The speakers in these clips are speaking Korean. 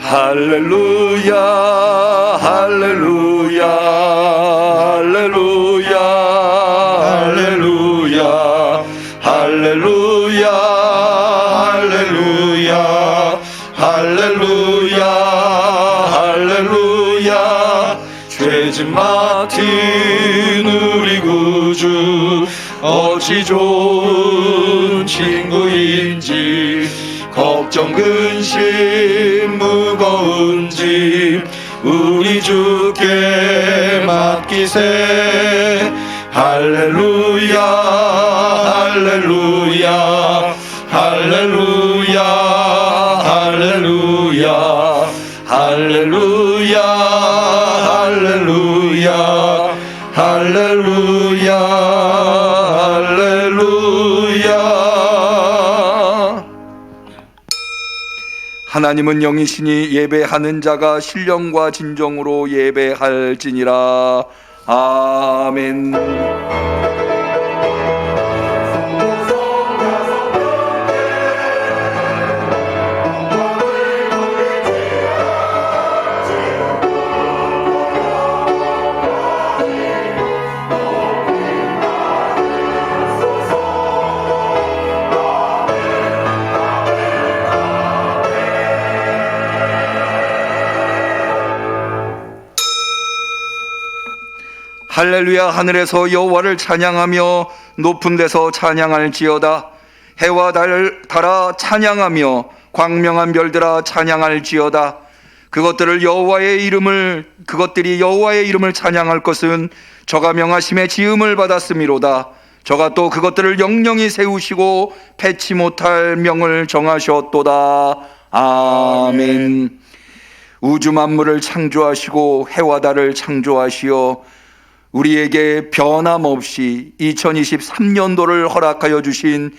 할렐루야 할렐루야 할렐루야 할렐루야 할렐루야 할렐루야 할렐루야 할렐루야 죄짐 맡은 우리 구주 어찌 좋은 친구인지 걱정 근심 무거운 짐 우리 주께 맡기세 할렐루야 할렐루야 할렐루야 할렐루야 할렐루야 할렐루야 할렐루야 할렐루야. 하나님은 영이시니 예배하는 자가 신령과 진정으로 예배할지니라. 아멘. 할렐루야. 하늘에서 여호와를 찬양하며 높은 데서 찬양할지어다. 해와 달아 찬양하며 광명한 별들아 찬양할지어다. 그것들이 여호와의 이름을 찬양할 것은 저가 명하심에 지음을 받았음이로다. 저가 또 그것들을 영영히 세우시고 패치 못할 명을 정하셨도다. 아멘. 우주 만물을 창조하시고 해와 달을 창조하시어 우리에게 변함없이 2023년도를 허락하여 주신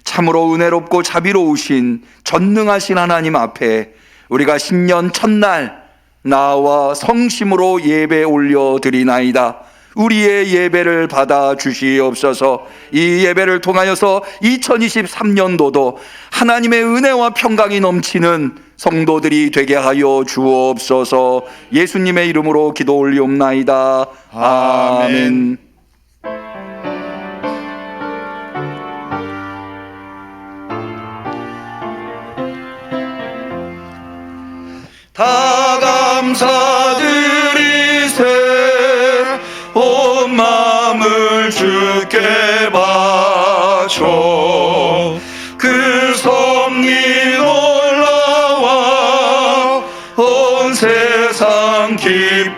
참으로 은혜롭고 자비로우신 전능하신 하나님 앞에 우리가 신년 첫날 나와 성심으로 예배 올려드리나이다. 우리의 예배를 받아 주시옵소서. 이 예배를 통하여서 2023년도도 하나님의 은혜와 평강이 넘치는 성도들이 되게 하여 주옵소서. 예수님의 이름으로 기도 올리옵나이다. 아멘. 다 감사드리세 온 마음을 주께 바쳐 그 섭리 놀라와 온 세상 기뻐하네.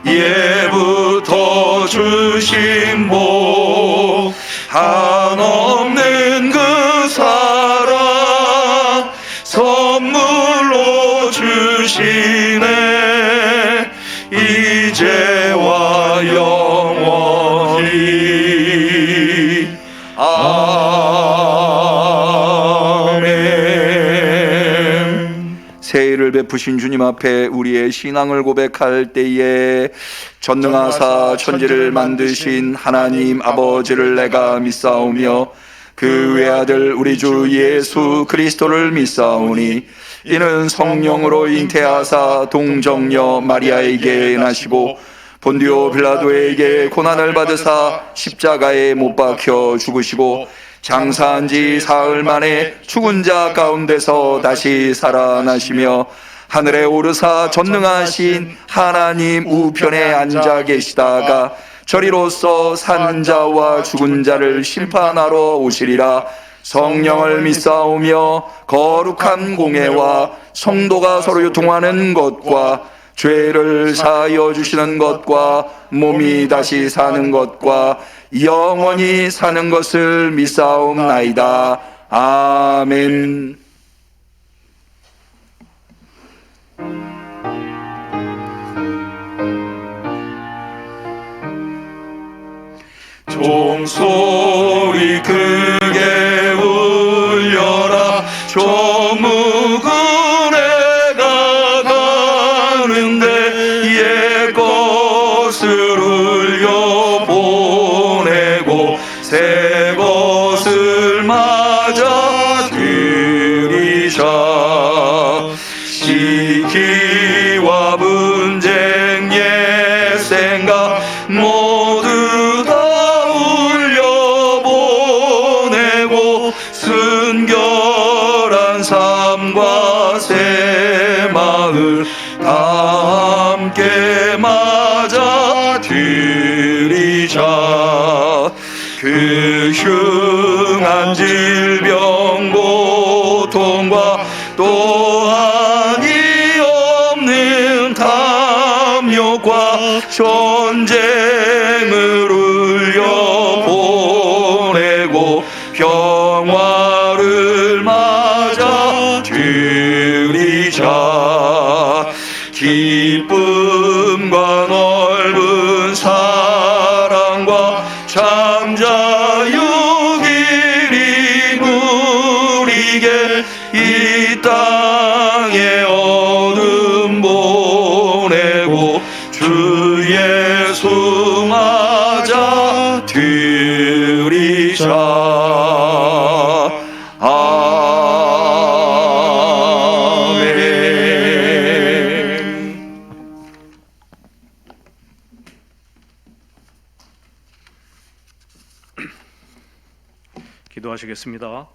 예부터 주신 복 한없는 그 사랑 선물로 주시네. 이제와 영원히 아멘. 새해를 베푸신 주님 앞에 우리의 신앙을 고백할 때에 전능하사 천지를 만드신 하나님 아버지를 내가 믿사오며 그 외아들 우리 주 예수 그리스도를 믿사오니 이는 성령으로 잉태하사 동정녀 마리아에게 나시고 본디오 빌라도에게 고난을 받으사 십자가에 못 박혀 죽으시고 장사한 지 사흘 만에 죽은 자 가운데서 다시 살아나시며 하늘에 오르사 전능하신 하나님 우편에 앉아 계시다가 저리로서 산 자와 죽은 자를 심판하러 오시리라. 성령을 믿사오며 거룩한 공예와 성도가 서로 유통하는 것과 죄를 사하여 주시는 것과 몸이 다시 사는 것과 영원히 사는 것을 믿사옵나이다. 아멘. 종소리 크게 울려라. 조무군에가 가는데 옛 것을 울려 보내고 새 것을 맞아 드리라. 시기와 분쟁 옛 생각 모두 다 울려보내고 순결한 삶과 새 마을 다 함께 맞아 드리자. 그 흉한 질병 고통과 또한이 없는 탐욕과 전쟁을 울려보내고 평화를 맞아 드리자. 기쁨과 넓은 사랑과 참 자유 길이 누리게 이 땅에 어둠 보내고 주 예수 맞아 드리자. 기도하시겠습니다.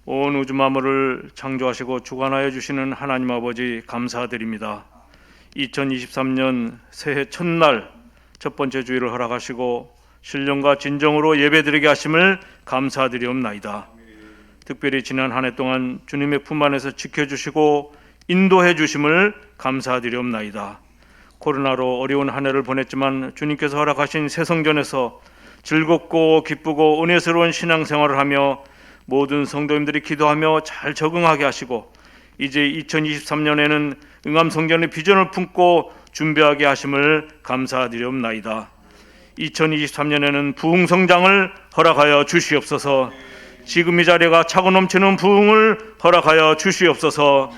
온 우주 만물을 창조하시고 주관하여 주시는 하나님 아버지 감사드립니다. 2023년 새해 첫날 첫 번째 주일을 허락하시고 신령과 진정으로 예배드리게 하심을 감사드리옵나이다. 특별히 지난 한 해 동안 주님의 품 안에서 지켜주시고 인도해 주심을 감사드리옵나이다. 코로나로 어려운 한 해를 보냈지만 주님께서 허락하신 새 성전에서 즐겁고 기쁘고 은혜스러운 신앙생활을 하며 모든 성도님들이 기도하며 잘 적응하게 하시고 이제 2023년에는 응암성전의 비전을 품고 준비하게 하심을 감사드리옵나이다. 2023년에는 부흥성장을 허락하여 주시옵소서. 지금 이 자리가 차고 넘치는 부흥을 허락하여 주시옵소서.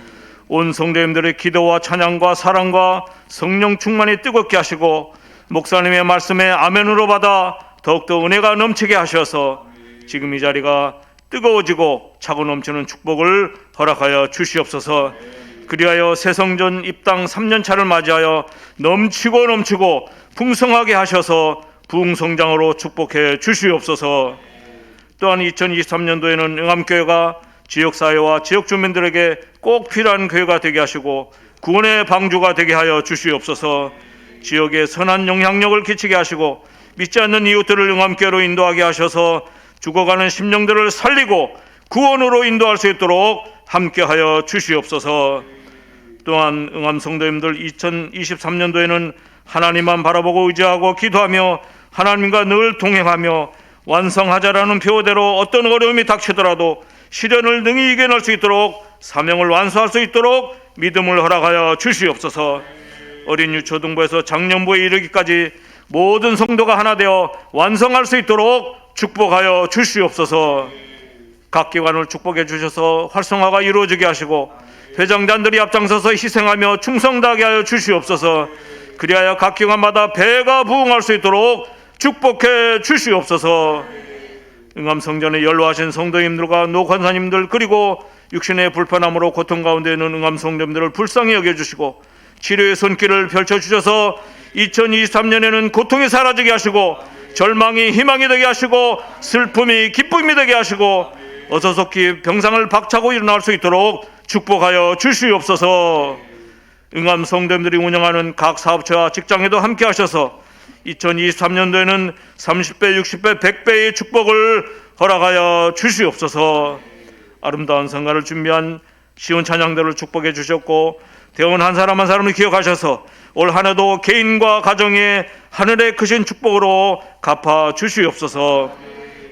온 성도님들의 기도와 찬양과 사랑과 성령 충만이 뜨겁게 하시고 목사님의 말씀에 아멘으로 받아 더욱더 은혜가 넘치게 하셔서 지금 이 자리가 뜨거워지고 차고 넘치는 축복을 허락하여 주시옵소서. 그리하여 새 성전 입당 3년차를 맞이하여 넘치고 풍성하게 하셔서 부흥성장으로 축복해 주시옵소서. 또한 2023년도에는 응암교회가 지역사회와 지역 주민들에게 꼭 필요한 교회가 되게 하시고 구원의 방주가 되게 하여 주시옵소서. 지역에 선한 영향력을 끼치게 하시고 믿지 않는 이웃들을 응암교회로 인도하게 하셔서 죽어가는 심령들을 살리고 구원으로 인도할 수 있도록 함께하여 주시옵소서. 또한 응암 성도님들 2023년도에는 하나님만 바라보고 의지하고 기도하며 하나님과 늘 동행하며 완성하자라는 표대로 어떤 어려움이 닥치더라도 시련을 능히 이겨낼 수 있도록 사명을 완수할 수 있도록 믿음을 허락하여 주시옵소서. 어린 유초등부에서 장년부에 이르기까지 모든 성도가 하나 되어 완성할 수 있도록 축복하여 주시옵소서. 각 기관을 축복해 주셔서 활성화가 이루어지게 하시고 회장단들이 앞장서서 희생하며 충성다하게 하여 주시옵소서. 그리하여 각 기관마다 배가 부흥할 수 있도록 축복해 주시옵소서. 응암성전에 연로하신 성도님들과 노관사님들 그리고 육신의 불편함으로 고통 가운데 있는 응암성도님들을 불쌍히 여겨주시고 치료의 손길을 펼쳐주셔서 2023년에는 고통이 사라지게 하시고 절망이 희망이 되게 하시고 슬픔이 기쁨이 되게 하시고 어서속히 병상을 박차고 일어날 수 있도록 축복하여 주시옵소서. 응암 성도님들이 운영하는 각 사업체와 직장에도 함께 하셔서 2023년도에는 30배, 60배, 100배의 축복을 허락하여 주시옵소서. 아름다운 성가를 준비한 시온 찬양들을 축복해 주셨고 대원 한 사람 한 사람을 기억하셔서 올 한 해도 개인과 가정에 하늘의 크신 축복으로 갚아 주시옵소서.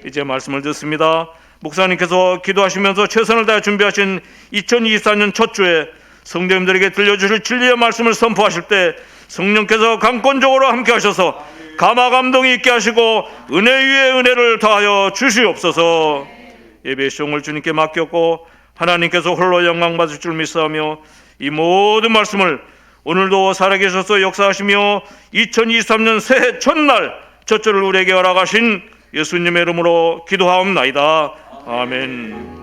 이제 말씀을 듣습니다. 목사님께서 기도하시면서 최선을 다해 준비하신 2024년 첫 주에 성도님들에게 들려주실 진리의 말씀을 선포하실 때 성령께서 강권적으로 함께 하셔서 감화 감동이 있게 하시고 은혜 위에 은혜를 더하여 주시옵소서. 예배의 시종을 주님께 맡겼고 하나님께서 홀로 영광 받을 줄 믿사오며 이 모든 말씀을 오늘도 살아계셔서 역사하시며 2023년 새해 첫날 첫 주를 우리에게 허락하신 예수님의 이름으로 기도하옵나이다. 아멘.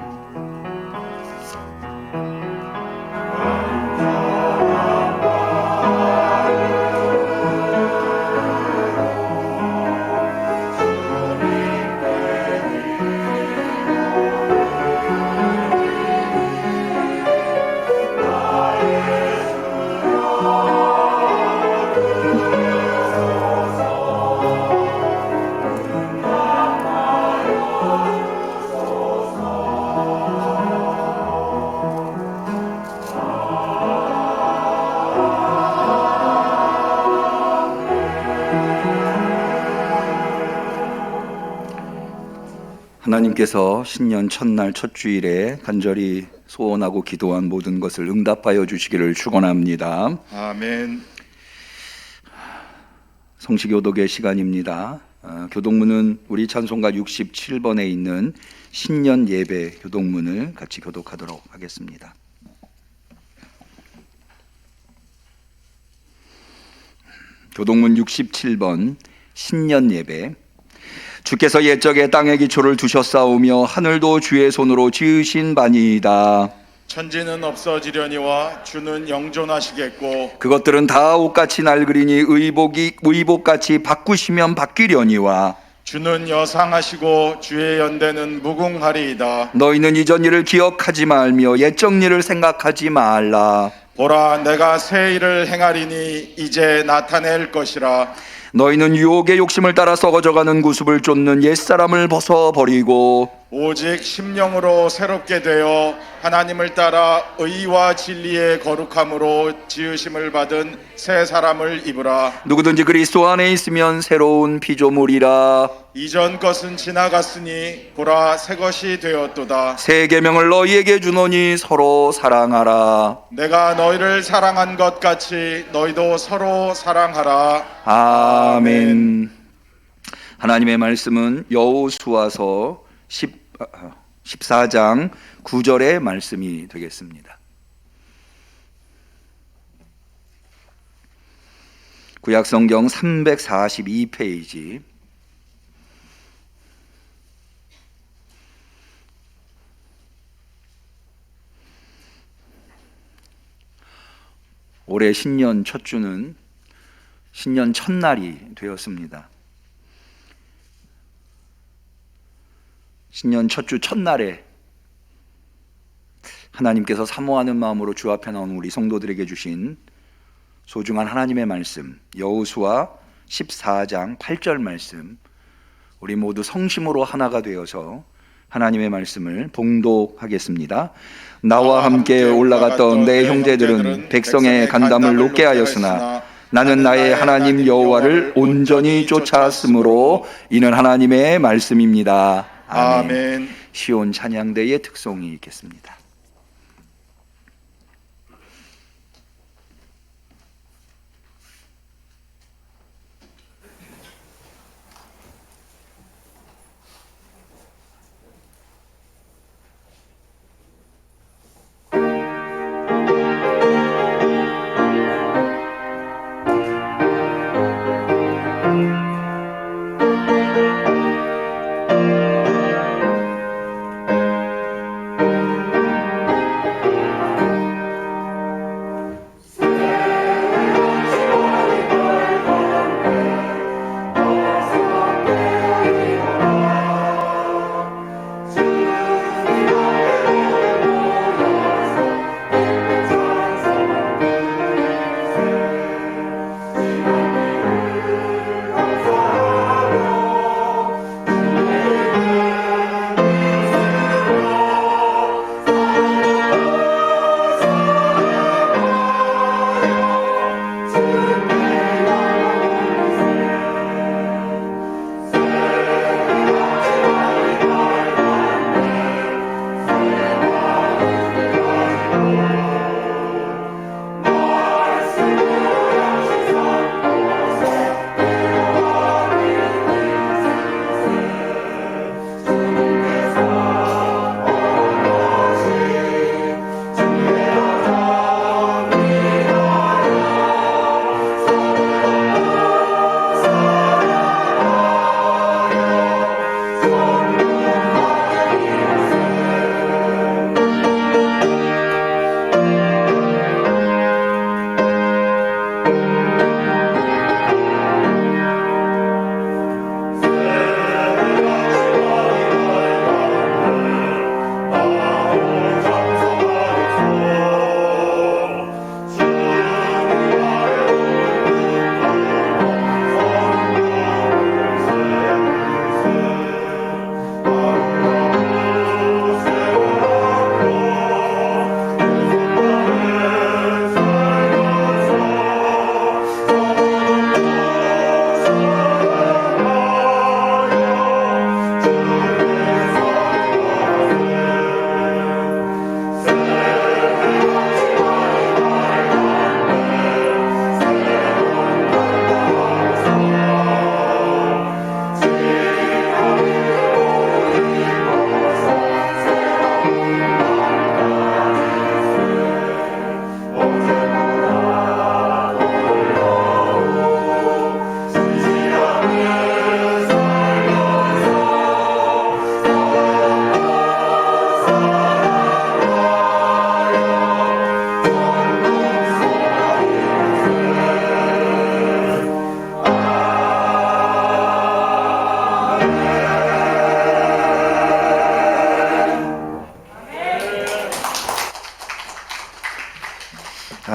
하나님께서 신년 첫날 첫 주일에 간절히 소원하고 기도한 모든 것을 응답하여 주시기를 축원합니다. 아멘. 성시교독의 시간입니다. 교독문은 우리 찬송가 67번에 있는 신년 예배 교독문을 같이 교독하도록 하겠습니다. 교독문 67번 신년 예배. 주께서 옛적에 땅의 기초를 두셨사오며 하늘도 주의 손으로 지으신 바니이다. 천지는 없어지려니와 주는 영존하시겠고 그것들은 다 옷같이 낡으리니 의복같이 바꾸시면 바뀌려니와 주는 여상하시고 주의 연대는 무궁하리이다. 너희는 이전 일을 기억하지 말며 옛적 일을 생각하지 말라. 보라, 내가 새 일을 행하리니 이제 나타낼 것이라. 너희는 유혹의 욕심을 따라 썩어져가는 구습을 쫓는 옛사람을 벗어버리고 오직 심령으로 새롭게 되어 하나님을 따라 의와 진리의 거룩함으로 지으심을 받은 새 사람을 입으라. 누구든지 그리스도 안에 있으면 새로운 피조물이라. 이전 것은 지나갔으니 보라, 새 것이 되었도다. 새 계명을 너희에게 주노니 서로 사랑하라. 내가 너희를 사랑한 것 같이 너희도 서로 사랑하라. 아멘. 하나님의 말씀은 여호수아서 14장 9절의 말씀이 되겠습니다. 구약성경 342페이지 올해 신년 첫 주는 신년 첫날이 되었습니다. 신년 첫 주 첫날에 하나님께서 사모하는 마음으로 주 앞에 나온 우리 성도들에게 주신 소중한 하나님의 말씀, 여호수아 14장 8절 말씀, 우리 모두 성심으로 하나가 되어서 하나님의 말씀을 봉독하겠습니다. 나와 함께 올라갔던 내 형제들은 백성의 간담을 높게 하였으나 나는 나의 하나님 여호와를 온전히 쫓아왔으므로 이는 하나님의 말씀입니다. 아멘. 시온 찬양대의 특송이 있겠습니다.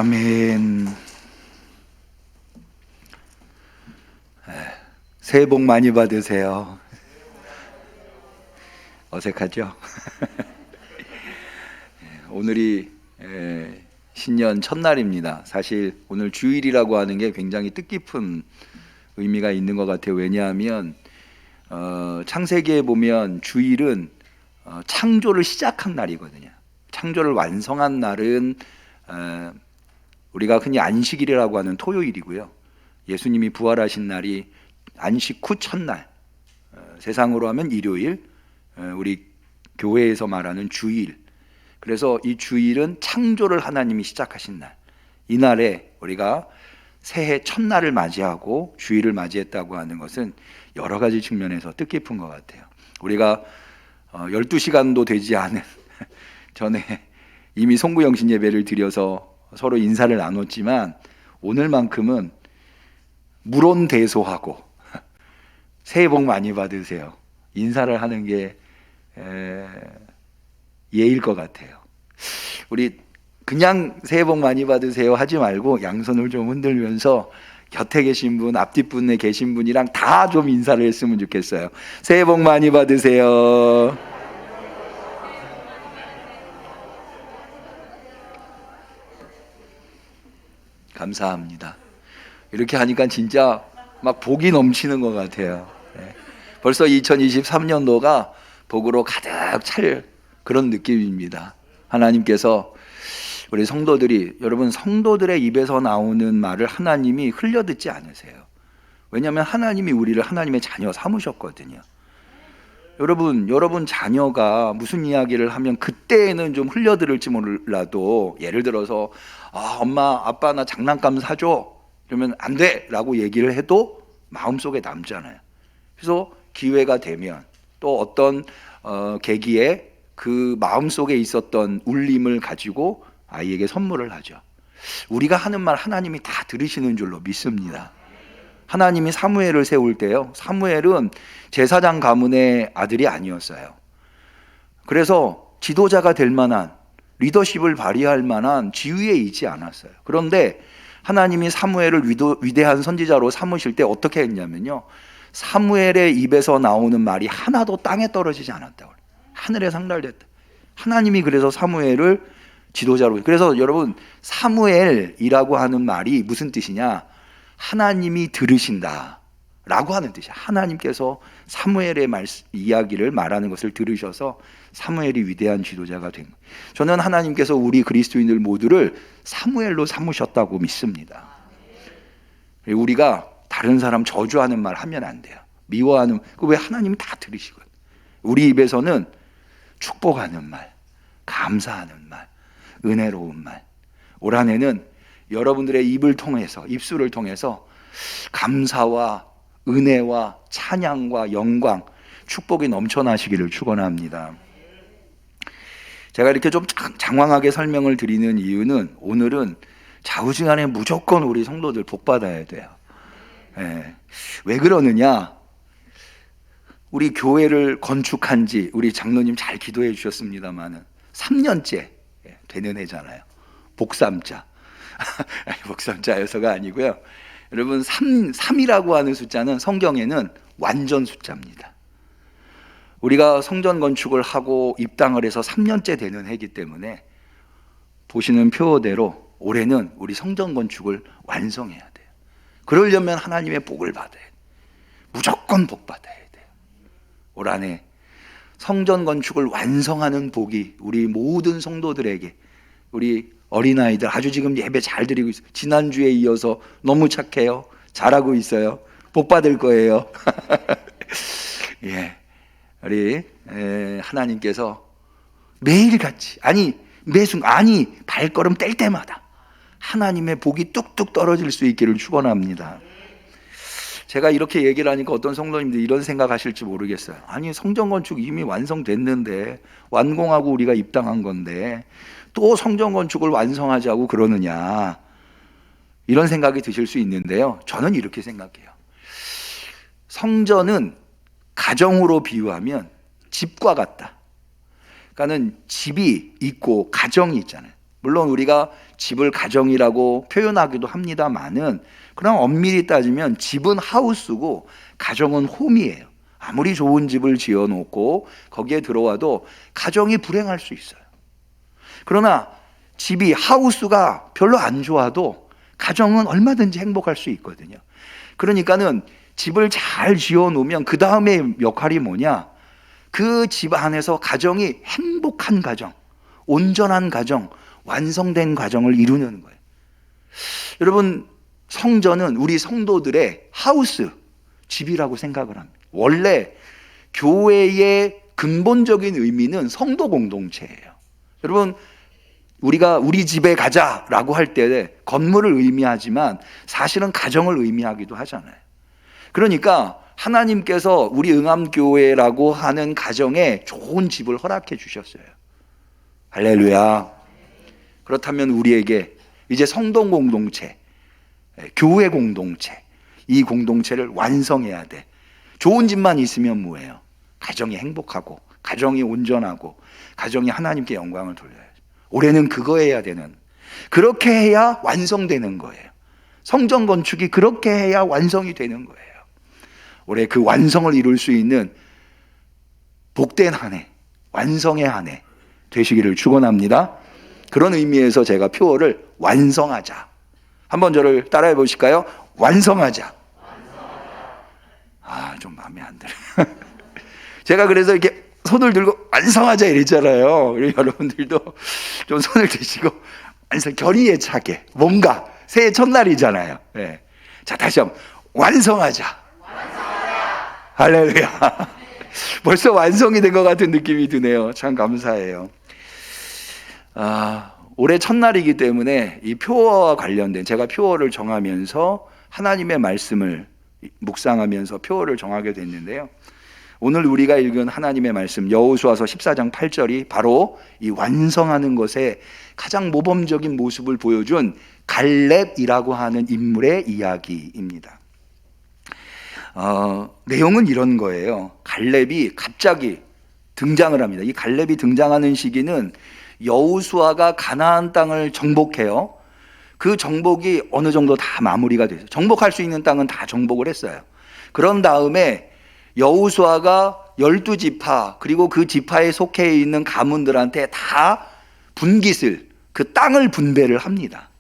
아멘. 새해 복 많이 받으세요. 어색하죠? 오늘이 신년 첫날입니다. 사실 오늘 주일이라고 하는 게 굉장히 뜻깊은 의미가 있는 것 같아요. 왜냐하면 창세기에 보면 주일은 창조를 시작한 날이거든요. 창조를 완성한 날은 우리가 흔히 안식일이라고 하는 토요일이고요. 예수님이 부활하신 날이 안식 후 첫날, 세상으로 하면 일요일, 우리 교회에서 말하는 주일. 그래서 이 주일은 창조를 하나님이 시작하신 날. 이 날에 우리가 새해 첫날을 맞이하고 주일을 맞이했다고 하는 것은 여러 가지 측면에서 뜻깊은 것 같아요. 우리가 12시간도 되지 않은 전에 이미 송구영신 예배를 드려서 서로 인사를 나눴지만 오늘만큼은 물온대소하고 새해 복 많이 받으세요. 인사를 하는 게 예일 것 같아요. 우리 그냥 새해 복 많이 받으세요 하지 말고 양손을 좀 흔들면서 곁에 계신 분, 앞뒷분에 계신 분이랑 다 좀 인사를 했으면 좋겠어요. 새해 복 많이 받으세요. 감사합니다. 이렇게 하니까 진짜 막 복이 넘치는 것 같아요. 벌써 2023년도가 복으로 가득 찰 그런 느낌입니다. 하나님께서 우리 성도들이, 여러분 성도들의 입에서 나오는 말을 하나님이 흘려듣지 않으세요. 왜냐하면 하나님이 우리를 하나님의 자녀 삼으셨거든요. 여러분 자녀가 무슨 이야기를 하면 그때에는 좀 흘려들을지 몰라도, 예를 들어서 엄마 아빠 나 장난감 사줘 그러면 안 돼 라고 얘기를 해도 마음속에 남잖아요. 그래서 기회가 되면 또 어떤 계기에 그 마음속에 있었던 울림을 가지고 아이에게 선물을 하죠. 우리가 하는 말 하나님이 다 들으시는 줄로 믿습니다. 하나님이 사무엘을 세울 때요, 사무엘은 제사장 가문의 아들이 아니었어요. 그래서 지도자가 될 만한, 리더십을 발휘할 만한 지위에 있지 않았어요. 그런데 하나님이 사무엘을 위대한 선지자로 삼으실 때 어떻게 했냐면요, 사무엘의 입에서 나오는 말이 하나도 땅에 떨어지지 않았다고. 하늘에 상달됐다. 하나님이 그래서 사무엘을 지도자로. 그래서 여러분, 사무엘이라고 하는 말이 무슨 뜻이냐? 하나님이 들으신다 라고 하는 뜻이야. 하나님께서 사무엘의 이야기를 말하는 것을 들으셔서 사무엘이 위대한 지도자가 된 거예요. 저는 하나님께서 우리 그리스도인들 모두를 사무엘로 삼으셨다고 믿습니다. 우리가 다른 사람 저주하는 말 하면 안 돼요. 미워하는, 왜 하나님이 다 들으시거든요. 우리 입에서는 축복하는 말, 감사하는 말, 은혜로운 말. 올 한 해는 여러분들의 입을 통해서, 입술을 통해서 감사와 은혜와 찬양과 영광, 축복이 넘쳐나시기를 축원합니다. 제가 이렇게 좀 장황하게 설명을 드리는 이유는, 오늘은 좌우지간에 무조건 우리 성도들 복 받아야 돼요. 왜 그러느냐? 우리 교회를 건축한 지, 우리 장로님 잘 기도해 주셨습니다만 3년째 되는 해잖아요. 복삼자. 복삼자여서가 아니고요. 여러분, 3이라고 하는 숫자는 성경에는 완전 숫자입니다. 우리가 성전 건축을 하고 입당을 해서 3년째 되는 해이기 때문에 보시는 표대로 올해는 우리 성전 건축을 완성해야 돼요. 그러려면 하나님의 복을 받아야 돼요. 무조건 복 받아야 돼요. 올 한 해 성전 건축을 완성하는 복이 우리 모든 성도들에게, 우리 어린아이들 아주 지금 예배 잘 드리고 있어요. 지난주에 이어서 너무 착해요. 잘하고 있어요. 복 받을 거예요. 예, 우리 하나님께서 매일같이, 발걸음 뗄 때마다 하나님의 복이 뚝뚝 떨어질 수 있기를 축원합니다. 제가 이렇게 얘기를 하니까 어떤 성도님들 이런 생각하실지 모르겠어요. 아니, 성전 건축 이미 완성됐는데, 완공하고 우리가 입당한 건데 또 성전 건축을 완성하자고 그러느냐, 이런 생각이 드실 수 있는데요, 저는 이렇게 생각해요. 성전은 가정으로 비유하면 집과 같다. 그러니까는 집이 있고 가정이 있잖아요. 물론 우리가 집을 가정이라고 표현하기도 합니다만은, 그럼 엄밀히 따지면 집은 하우스고 가정은 홈이에요. 아무리 좋은 집을 지어놓고 거기에 들어와도 가정이 불행할 수 있어요. 그러나 집이, 하우스가 별로 안 좋아도 가정은 얼마든지 행복할 수 있거든요. 그러니까는 집을 잘 지어놓으면 그 다음에 역할이 뭐냐? 그 집 안에서 가정이 행복한 가정, 온전한 가정, 완성된 가정을 이루는 거예요. 여러분, 성전은 우리 성도들의 하우스, 집이라고 생각을 합니다. 원래 교회의 근본적인 의미는 성도 공동체예요. 여러분, 우리가 우리 집에 가자라고 할 때 건물을 의미하지만 사실은 가정을 의미하기도 하잖아요. 그러니까 하나님께서 우리 응암교회라고 하는 가정에 좋은 집을 허락해 주셨어요. 할렐루야. 그렇다면 우리에게 이제 성도 공동체, 교회 공동체, 이 공동체를 완성해야 돼. 좋은 집만 있으면 뭐예요? 가정이 행복하고, 가정이 온전하고, 가정이 하나님께 영광을 돌려야죠. 올해는 그거 해야 되는, 그렇게 해야 완성되는 거예요. 성전 건축이 그렇게 해야 완성이 되는 거예요. 올해 그 완성을 이룰 수 있는 복된 한 해, 완성의 한 해 되시기를 축원합니다. 그런 의미에서 제가 표어를 완성하자. 한번 저를 따라해 보실까요? 완성하자. 좀 마음에 안 들어요. 제가 그래서 이렇게 손을 들고 완성하자 이랬잖아요. 우리 여러분들도 좀 손을 드시고 완성, 결의에 차게, 뭔가 새해 첫날이잖아요. 네. 자, 다시 한번 완성하자. 할렐루야. 벌써 완성이 된 것 같은 느낌이 드네요. 참 감사해요. 올해 첫날이기 때문에 이 표어와 관련된, 제가 표어를 정하면서 하나님의 말씀을 묵상하면서 표어를 정하게 됐는데요. 오늘 우리가 읽은 하나님의 말씀 여호수아서 14장 8절이 바로 이 완성하는 것에 가장 모범적인 모습을 보여준 갈렙이라고 하는 인물의 이야기입니다. 내용은 이런 거예요. 갈렙이 갑자기 등장을 합니다. 이 갈렙이 등장하는 시기는 여호수아가 가나안 땅을 정복해요. 그 정복이 어느 정도 다 마무리가 돼서 정복할 수 있는 땅은 다 정복을 했어요. 그런 다음에 여호수아가 12지파 그리고 그 지파에 속해 있는 가문들한테 다 분깃을, 그 땅을 분배를 합니다.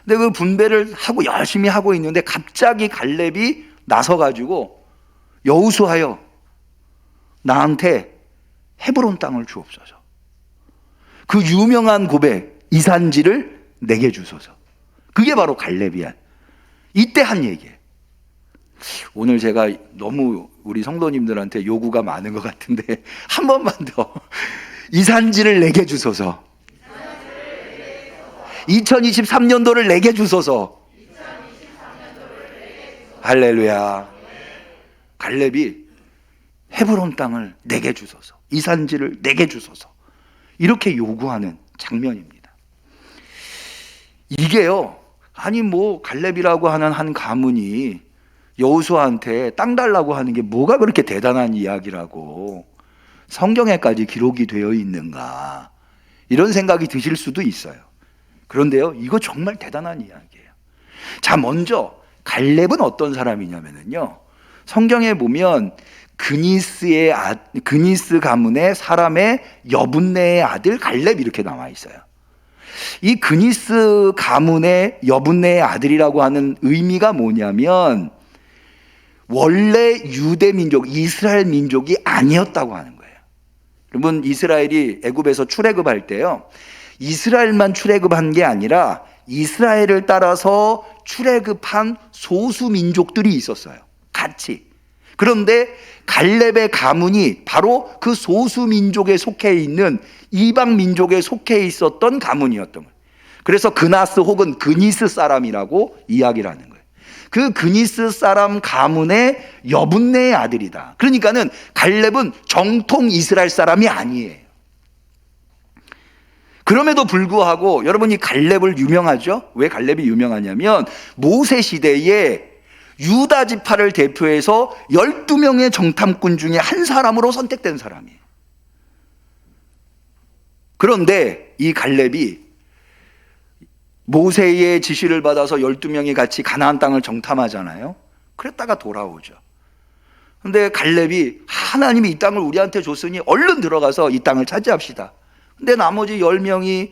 근데 그 분배를 하고 열심히 하고 있는데 갑자기 갈렙이 나서가지고 여호수아여, 나한테 헤브론 땅을 주옵소서. 그 유명한 고백, 이산지를 내게 주소서. 그게 바로 갈렙이야. 이때 한 얘기예요. 오늘 제가 너무 우리 성도님들한테 요구가 많은 것 같은데 한 번만 더 이산지를 내게 주소서. 2023년도를 내게 주소서. 할렐루야. 갈렙이 헤브론 땅을 내게 주소서, 이산지를 내게 주소서, 이렇게 요구하는 장면입니다. 이게요, 아니 뭐 갈렙이라고 하는 한 가문이 여호수아한테 땅 달라고 하는 게 뭐가 그렇게 대단한 이야기라고 성경에까지 기록이 되어 있는가, 이런 생각이 드실 수도 있어요. 그런데요, 이거 정말 대단한 이야기예요. 자, 먼저 갈렙은 어떤 사람이냐면요, 성경에 보면 그니스 가문의 사람의 여분네의 아들 갈렙 이렇게 나와 있어요. 이 그니스 가문의 여분네의 아들이라고 하는 의미가 뭐냐면 원래 유대 민족, 이스라엘 민족이 아니었다고 하는 거예요. 여러분, 이스라엘이 애굽에서 출애굽할 때요, 이스라엘만 출애굽한 게 아니라 이스라엘을 따라서 출애굽한 소수 민족들이 있었어요, 같이. 그런데 갈렙의 가문이 바로 그 소수 민족에 속해 있는 이방 민족에 속해 있었던 가문이었던 거예요. 그래서 그나스 혹은 그니스 사람이라고 이야기를 하는 거예요. 그 그니스 사람 가문의 여분네의 아들이다. 그러니까는 갈렙은 정통 이스라엘 사람이 아니에요. 그럼에도 불구하고 여러분이 갈렙을 유명하죠? 왜 갈렙이 유명하냐면 모세 시대에 유다 지파를 대표해서 12명의 정탐꾼 중에 한 사람으로 선택된 사람이에요. 그런데 이 갈렙이 모세의 지시를 받아서 12명이 같이 가나안 땅을 정탐하잖아요. 그랬다가 돌아오죠. 근데 갈렙이 하나님이 이 땅을 우리한테 줬으니 얼른 들어가서 이 땅을 차지합시다. 근데 나머지 10명이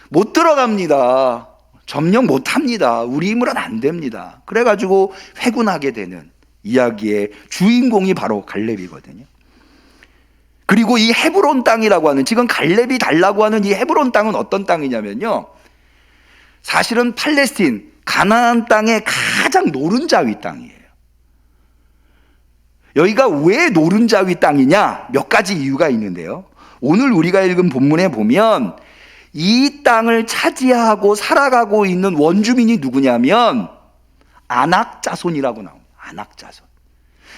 못 들어갑니다. 점령 못 합니다. 우리 힘으로는 안 됩니다. 그래가지고 회군하게 되는 이야기의 주인공이 바로 갈렙이거든요. 그리고 이 헤브론 땅이라고 하는, 지금 갈렙이 달라고 하는 이 헤브론 땅은 어떤 땅이냐면요, 사실은 팔레스틴 가나안 땅의 가장 노른자위 땅이에요. 여기가 왜 노른자위 땅이냐, 몇 가지 이유가 있는데요. 오늘 우리가 읽은 본문에 보면 이 땅을 차지하고 살아가고 있는 원주민이 누구냐면 아낙 자손이라고 나옵니다. 아낙 자손.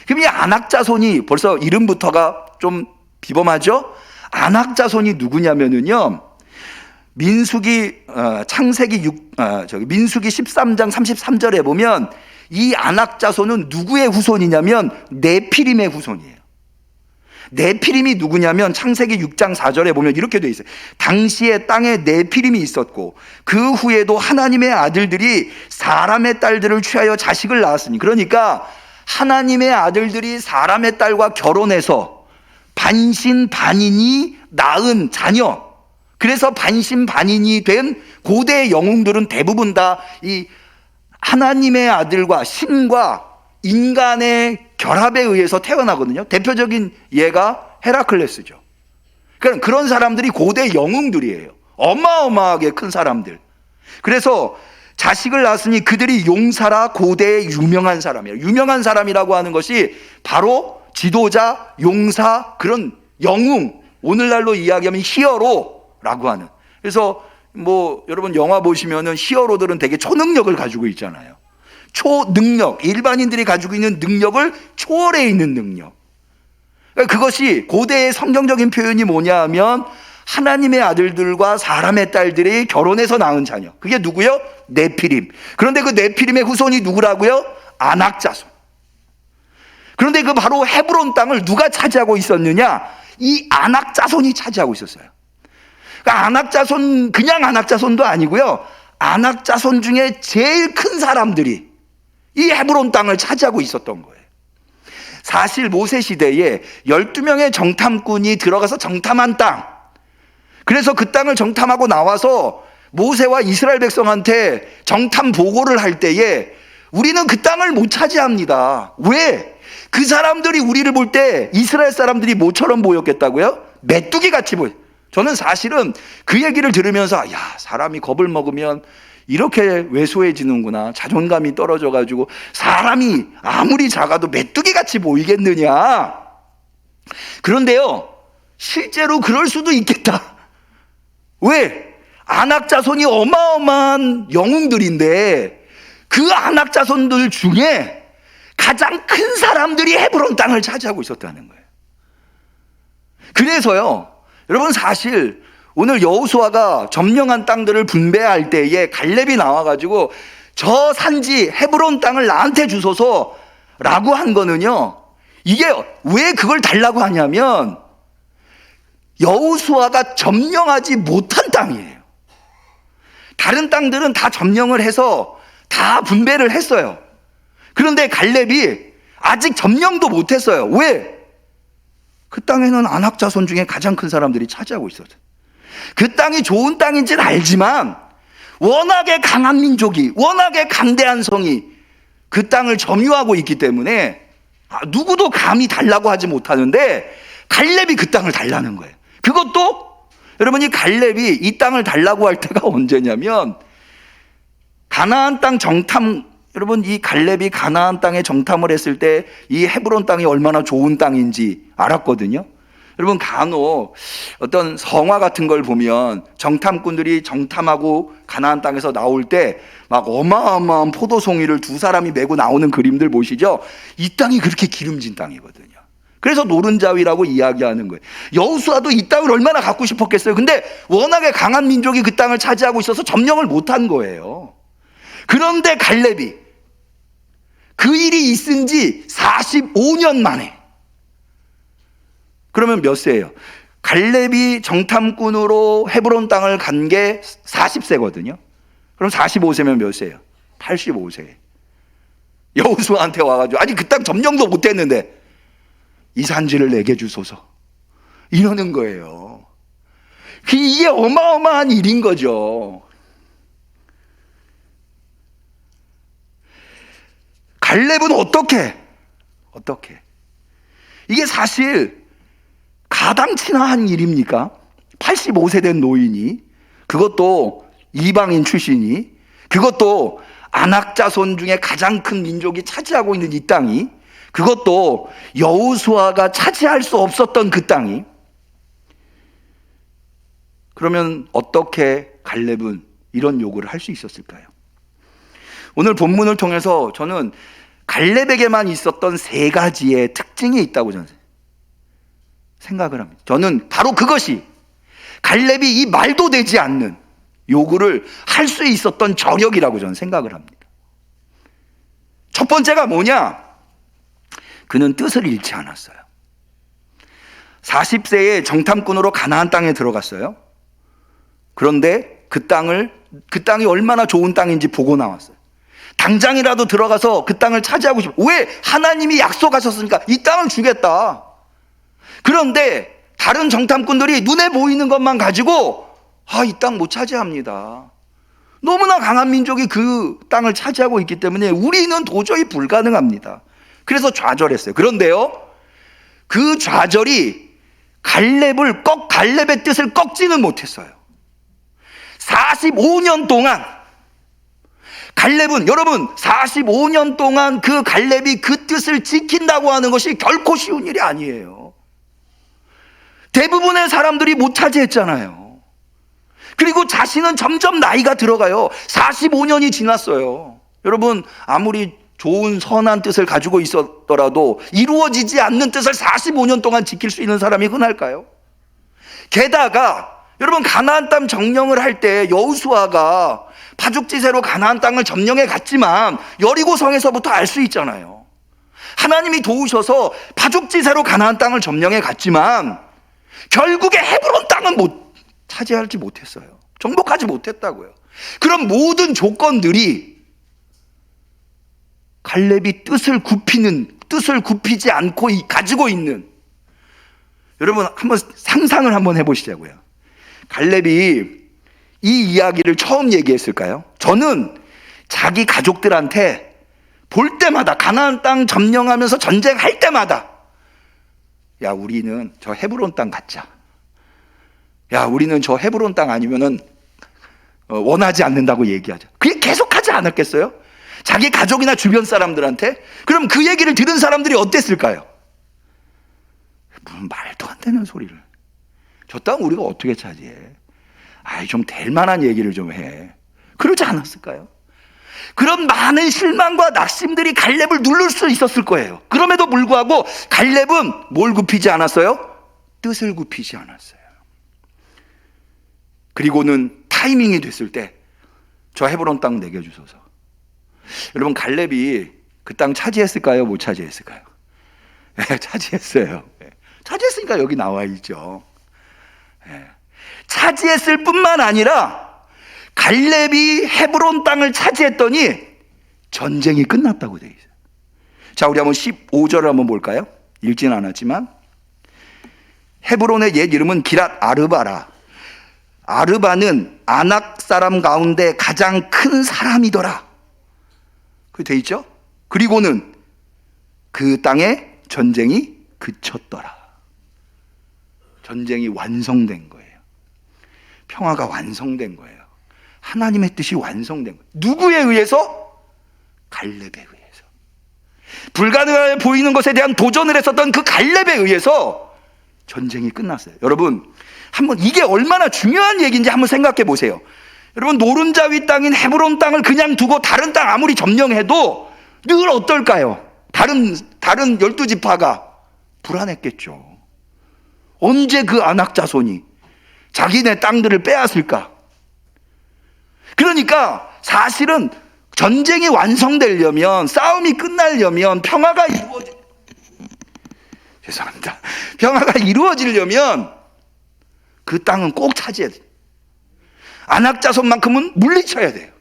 그럼 이 아낙 자손이 벌써 이름부터가 좀 비범하죠? 아낙 자손이 누구냐면은요, 민수기 13장 33절에 보면 이 아낙 자손은 누구의 후손이냐면 네피림의 후손이에요. 네피림이 누구냐면 창세기 6장 4절에 보면 이렇게 돼 있어요. 당시에 땅에 네피림이 있었고 그 후에도 하나님의 아들들이 사람의 딸들을 취하여 자식을 낳았으니, 그러니까 하나님의 아들들이 사람의 딸과 결혼해서 반신반인이 낳은 자녀, 그래서 반신반인이 된 고대의 영웅들은 대부분 다 이 하나님의 아들과 신과 인간의 결합에 의해서 태어나거든요. 대표적인 예가 헤라클레스죠. 그런 사람들이 고대 영웅들이에요. 어마어마하게 큰 사람들. 그래서 자식을 낳았으니 그들이 용사라, 고대의 유명한 사람이에요. 유명한 사람이라고 하는 것이 바로 지도자, 용사, 그런 영웅, 오늘날로 이야기하면 히어로라고 하는. 그래서 여러분 영화 보시면은 히어로들은 되게 초능력을 가지고 있잖아요. 초능력, 일반인들이 가지고 있는 능력을 초월해 있는 능력. 그러니까 그것이 고대의 성경적인 표현이 뭐냐 하면 하나님의 아들들과 사람의 딸들이 결혼해서 낳은 자녀. 그게 누구요? 네피림. 그런데 그 네피림의 후손이 누구라고요? 아낙 자손. 그런데 그 바로 헤브론 땅을 누가 차지하고 있었느냐? 이 아낙 자손이 차지하고 있었어요. 그러니까 아낙 자손, 그냥 아낙 자손도 아니고요, 아낙 자손 중에 제일 큰 사람들이 이 헤브론 땅을 차지하고 있었던 거예요. 사실 모세 시대에 12명의 정탐꾼이 들어가서 정탐한 땅, 그래서 그 땅을 정탐하고 나와서 모세와 이스라엘 백성한테 정탐 보고를 할 때에 우리는 그 땅을 못 차지합니다. 왜? 그 사람들이 우리를 볼 때 이스라엘 사람들이 뭐처럼 보였겠다고요? 메뚜기 같이 보여. 저는 사실은 그 얘기를 들으면서 사람이 겁을 먹으면 이렇게 왜소해지는구나, 자존감이 떨어져가지고 사람이 아무리 작아도 메뚜기 같이 보이겠느냐. 그런데요, 실제로 그럴 수도 있겠다. 왜? 아낙 자손이 어마어마한 영웅들인데 그 아낙 자손들 중에 가장 큰 사람들이 헤브론 땅을 차지하고 있었다는 거예요. 그래서요, 여러분, 사실 오늘 여호수아가 점령한 땅들을 분배할 때에 갈렙이 나와가지고 저 산지 헤브론 땅을 나한테 주소서 라고 한 거는요, 이게 왜 그걸 달라고 하냐면 여호수아가 점령하지 못한 땅이에요. 다른 땅들은 다 점령을 해서 다 분배를 했어요. 그런데 갈렙이 아직 점령도 못했어요. 왜? 그 땅에는 아낙 자손 중에 가장 큰 사람들이 차지하고 있었어요. 그 땅이 좋은 땅인지는 알지만 워낙에 강한 민족이, 워낙에 강대한 성이 그 땅을 점유하고 있기 때문에 누구도 감히 달라고 하지 못하는데 갈렙이 그 땅을 달라는 거예요. 그것도 여러분이 갈렙이 이 땅을 달라고 할 때가 언제냐면 가나안 땅 정탐, 여러분 이 갈렙이 가나안 땅에 정탐을 했을 때 이 헤브론 땅이 얼마나 좋은 땅인지 알았거든요. 여러분 간혹 어떤 성화 같은 걸 보면 정탐꾼들이 정탐하고 가나안 땅에서 나올 때 막 어마어마한 포도송이를 두 사람이 메고 나오는 그림들 보시죠? 이 땅이 그렇게 기름진 땅이거든요. 그래서 노른자위라고 이야기하는 거예요. 여호수아도 이 땅을 얼마나 갖고 싶었겠어요. 근데 워낙에 강한 민족이 그 땅을 차지하고 있어서 점령을 못한 거예요. 그런데 갈렙이 그 일이 있은 지 45년 만에, 그러면 몇 세예요? 갈렙이 정탐꾼으로 헤브론 땅을 간 게 40세거든요. 그럼 45세면 몇 세예요? 85세. 여호수아한테 와가지고 아니 그 땅 점령도 못했는데 이 산지를 내게 주소서 이러는 거예요. 이게 어마어마한 일인 거죠. 갈렙은 어떻게 이게 사실 가당치나 한 일입니까? 85세 된 노인이, 그것도 이방인 출신이, 그것도 아낙 자손 중에 가장 큰 민족이 차지하고 있는 이 땅이, 그것도 여호수아가 차지할 수 없었던 그 땅이, 그러면 어떻게 갈렙은 이런 요구를 할 수 있었을까요? 오늘 본문을 통해서 저는 갈렙에게만 있었던 세 가지의 특징이 있다고 저는 생각을 합니다. 저는 바로 그것이 갈렙이 이 말도 되지 않는 요구를 할 수 있었던 저력이라고 저는 생각을 합니다. 첫 번째가 뭐냐? 그는 뜻을 잃지 않았어요. 40세에 정탐꾼으로 가나안 땅에 들어갔어요. 그런데 그 땅이 얼마나 좋은 땅인지 보고 나왔어요. 당장이라도 들어가서 그 땅을 차지하고 싶어. 왜? 하나님이 약속하셨으니까 이 땅을 주겠다. 그런데 다른 정탐꾼들이 눈에 보이는 것만 가지고 이 땅 못 차지합니다. 너무나 강한 민족이 그 땅을 차지하고 있기 때문에 우리는 도저히 불가능합니다. 그래서 좌절했어요. 그런데요, 그 좌절이 갈렙의 뜻을 꺾지는 못했어요. 45년 동안 갈렙은, 여러분, 45년 동안 그 갈렙이 그 뜻을 지킨다고 하는 것이 결코 쉬운 일이 아니에요. 대부분의 사람들이 못 차지했잖아요. 그리고 자신은 점점 나이가 들어가요. 45년이 지났어요. 여러분, 아무리 좋은 선한 뜻을 가지고 있었더라도 이루어지지 않는 뜻을 45년 동안 지킬 수 있는 사람이 흔할까요? 게다가 여러분, 가나안 땅 점령을 할 때 여호수아가 파죽지세로 가나안 땅을 점령해 갔지만 여리고성에서부터 알 수 있잖아요. 하나님이 도우셔서 파죽지세로 가나안 땅을 점령해 갔지만 결국에 헤브론 땅은 차지하지 못했어요. 정복하지 못했다고요. 그럼 모든 조건들이 갈렙이 뜻을 굽히지 않고 가지고 있는, 여러분 한번 상상을 한번 해보시자고요. 갈렙이 이 이야기를 처음 얘기했을까요? 저는 자기 가족들한테 볼 때마다, 가나안 땅 점령하면서 전쟁할 때마다, 야, 우리는 저 헤브론 땅 갖자. 야, 우리는 저 헤브론 땅 아니면은 원하지 않는다고 얘기하자. 그게 계속하지 않았겠어요? 자기 가족이나 주변 사람들한테. 그럼 그 얘기를 들은 사람들이 어땠을까요? 무슨 말도 안 되는 소리를. 저 땅 우리가 어떻게 차지해? 좀 될 만한 얘기를 좀 해. 그러지 않았을까요? 그런 많은 실망과 낙심들이 갈렙을 누를 수 있었을 거예요. 그럼에도 불구하고 갈렙은 뭘 굽히지 않았어요? 뜻을 굽히지 않았어요. 그리고는 타이밍이 됐을 때 저 헤브론 땅 내게 주소서. 여러분, 갈렙이 그 땅 차지했을까요? 못 차지했을까요? 네, 차지했어요. 차지했으니까 여기 나와 있죠. 차지했을 뿐만 아니라 갈렙이 헤브론 땅을 차지했더니 전쟁이 끝났다고 되어 있어요. 자, 우리 한번 15절을 한번 볼까요? 읽지는 않았지만, 헤브론의 옛 이름은 기랏 아르바라. 아르바는 아낙 사람 가운데 가장 큰 사람이더라. 그게 돼 있죠? 그리고는 그 땅에 전쟁이 그쳤더라. 전쟁이 완성된 거예요. 평화가 완성된 거예요. 하나님의 뜻이 완성된 거예요. 누구에 의해서? 갈렙에 의해서. 불가능해 보이는 것에 대한 도전을 했었던 그 갈렙에 의해서 전쟁이 끝났어요. 여러분, 한번 이게 얼마나 중요한 얘기인지 한번 생각해 보세요. 여러분, 노른자위 땅인 헤브론 땅을 그냥 두고 다른 땅 아무리 점령해도 늘 어떨까요? 다른 12지파가 불안했겠죠. 언제 그 아낙 자손이 자기네 땅들을 빼앗을까? 그러니까 사실은 전쟁이 완성되려면, 싸움이 끝나려면, 평화가 이루어지려면 그 땅은 꼭 차지해야 돼요. 아낙 자손만큼은 물리쳐야 돼요.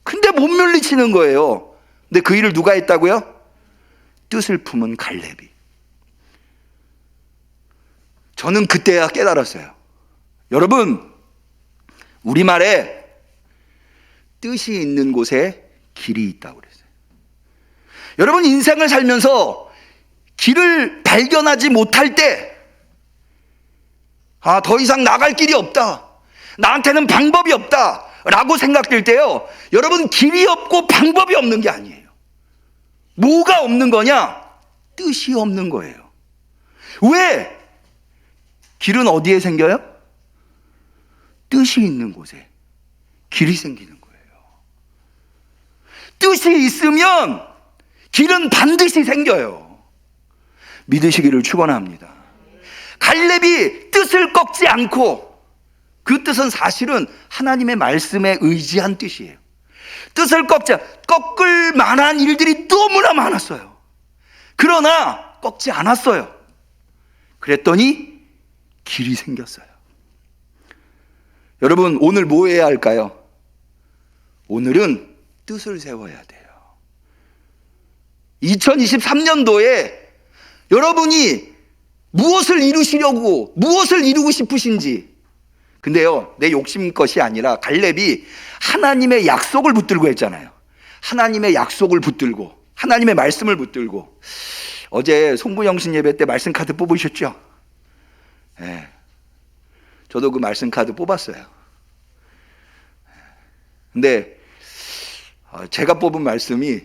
근데 못 물리치는 거예요. 근데 그 일을 누가 했다고요? 뜻을 품은 갈렙이. 저는 그때야 깨달았어요. 여러분, 우리말에 뜻이 있는 곳에 길이 있다고 그랬어요. 여러분, 인생을 살면서 길을 발견하지 못할 때, 더 이상 나갈 길이 없다, 나한테는 방법이 없다 라고 생각될 때요, 여러분, 길이 없고 방법이 없는 게 아니에요. 뭐가 없는 거냐? 뜻이 없는 거예요. 왜? 길은 어디에 생겨요? 뜻이 있는 곳에 길이 생기는 거예요. 뜻이 있으면 길은 반드시 생겨요. 믿으시기를 축원합니다. 갈렙이 뜻을 꺾지 않고, 그 뜻은 사실은 하나님의 말씀에 의지한 뜻이에요. 뜻을 꺾을 만한 일들이 너무나 많았어요. 그러나 꺾지 않았어요. 그랬더니 길이 생겼어요. 여러분, 오늘 뭐 해야 할까요? 오늘은 뜻을 세워야 돼요. 2023년도에 여러분이 무엇을 이루시려고, 무엇을 이루고 싶으신지. 근데요, 내 욕심 것이 아니라 갈렙이 하나님의 약속을 붙들고 했잖아요. 하나님의 약속을 붙들고, 하나님의 말씀을 붙들고. 어제 송구영신 예배 때 말씀 카드 뽑으셨죠? 네. 저도 그 말씀 카드 뽑았어요. 근데 제가 뽑은 말씀이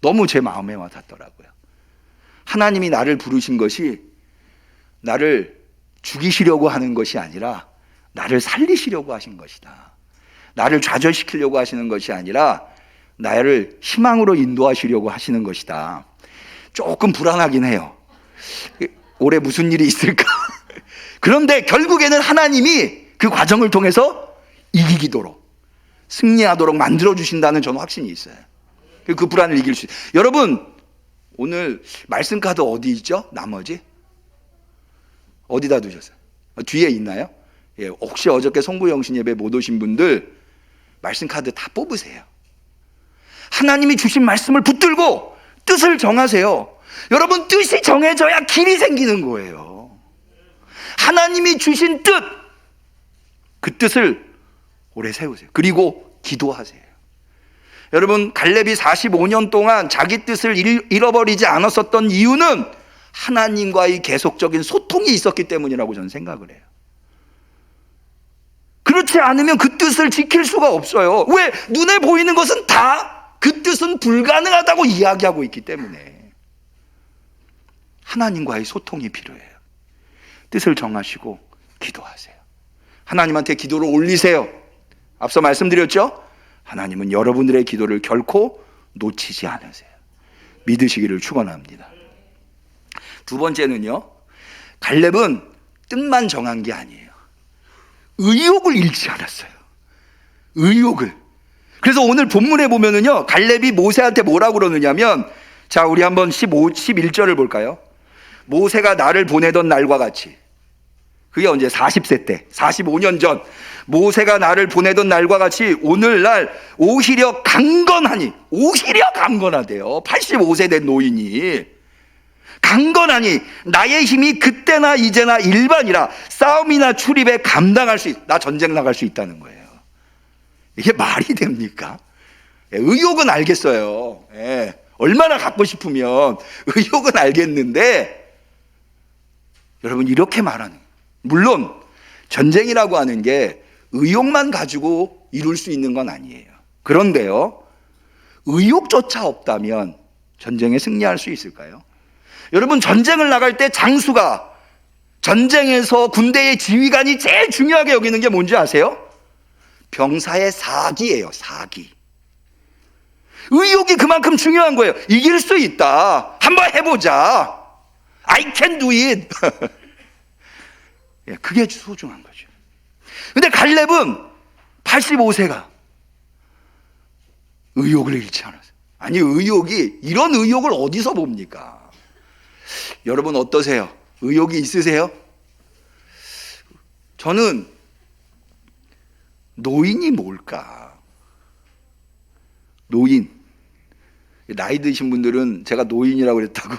너무 제 마음에 와닿더라고요. 하나님이 나를 부르신 것이 나를 죽이시려고 하는 것이 아니라 나를 살리시려고 하신 것이다. 나를 좌절시키려고 하시는 것이 아니라 나를 희망으로 인도하시려고 하시는 것이다. 조금 불안하긴 해요. 올해 무슨 일이 있을까? 그런데 결국에는 하나님이 그 과정을 통해서 이기도록, 승리하도록 만들어주신다는 저는 확신이 있어요. 그 불안을 이길 수 있어요. 여러분, 오늘 말씀 카드 어디 있죠? 나머지? 어디다 두셨어요? 뒤에 있나요? 예, 혹시 어저께 송구영신 예배 못 오신 분들 말씀 카드 다 뽑으세요. 하나님이 주신 말씀을 붙들고 뜻을 정하세요. 여러분, 뜻이 정해져야 길이 생기는 거예요. 하나님이 주신 뜻, 그 뜻을 오래 세우세요. 그리고 기도하세요. 여러분, 갈렙이 45년 동안 자기 뜻을 잃어버리지 않았었던 이유는 하나님과의 계속적인 소통이 있었기 때문이라고 저는 생각을 해요. 그렇지 않으면 그 뜻을 지킬 수가 없어요. 왜? 눈에 보이는 것은 다 그 뜻은 불가능하다고 이야기하고 있기 때문에. 하나님과의 소통이 필요해요. 뜻을 정하시고 기도하세요. 하나님한테 기도를 올리세요. 앞서 말씀드렸죠? 하나님은 여러분들의 기도를 결코 놓치지 않으세요. 믿으시기를 축원합니다. 두 번째는요, 갈렙은 뜻만 정한 게 아니에요. 의욕을 잃지 않았어요. 의욕을. 그래서 오늘 본문에 보면은요, 갈렙이 모세한테 뭐라고 그러느냐면, 자, 우리 한번 11절을 볼까요? 모세가 나를 보내던 날과 같이. 그게 언제? 40세 때, 45년 전. 모세가 나를 보내던 날과 같이 오늘날 오히려 강건하니, 오히려 강건하대요. 85세 된 노인이. 강건하니 나의 힘이 그때나 이제나 일반이라 싸움이나 출입에 감당할 수 나 전쟁 나갈 수 있다는 거예요. 이게 말이 됩니까? 의욕은 알겠어요. 얼마나 갖고 싶으면 의욕은 알겠는데, 여러분, 이렇게 말하는, 물론 전쟁이라고 하는 게 의욕만 가지고 이룰 수 있는 건 아니에요. 그런데요, 의욕조차 없다면 전쟁에 승리할 수 있을까요? 여러분, 전쟁을 나갈 때 장수가, 전쟁에서 군대의 지휘관이 제일 중요하게 여기는 게 뭔지 아세요? 병사의 사기예요. 사기. 의욕이 그만큼 중요한 거예요. 이길 수 있다, 한번 해보자, I can do it. 그게 소중한 거죠. 근데 갈렙은 85세가 의욕을 잃지 않았어요. 아니, 의욕이, 이런 의욕을 어디서 봅니까? 여러분 어떠세요? 의욕이 있으세요? 저는 노인이 뭘까? 노인. 나이 드신 분들은 제가 노인이라고 그랬다고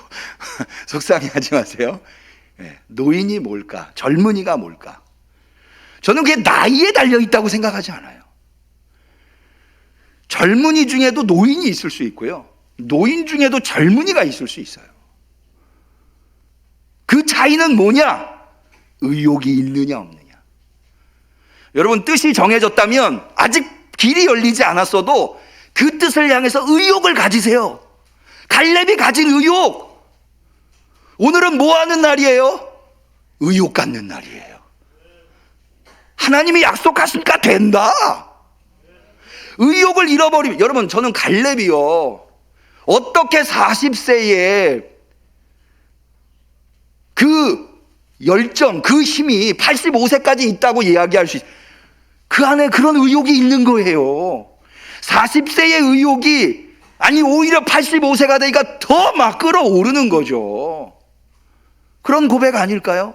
속상해하지 마세요. 노인이 뭘까? 젊은이가 뭘까? 저는 그게 나이에 달려있다고 생각하지 않아요. 젊은이 중에도 노인이 있을 수 있고요, 노인 중에도 젊은이가 있을 수 있어요. 그 차이는 뭐냐? 의욕이 있느냐 없느냐. 여러분, 뜻이 정해졌다면 아직 길이 열리지 않았어도 그 뜻을 향해서 의욕을 가지세요. 갈렙이 가진 의욕. 오늘은 뭐 하는 날이에요? 의욕 갖는 날이에요. 하나님이 약속하시니까 된다. 의욕을 잃어버리면, 여러분, 저는 갈렙이요, 어떻게 40세에 그 열정, 그 힘이 85세까지 있다고 이야기할 수 있어요. 그 안에 그런 의욕이 있는 거예요. 40세의 의욕이, 아니 오히려 85세가 되니까 더 막 끌어오르는 거죠. 그런 고백 아닐까요?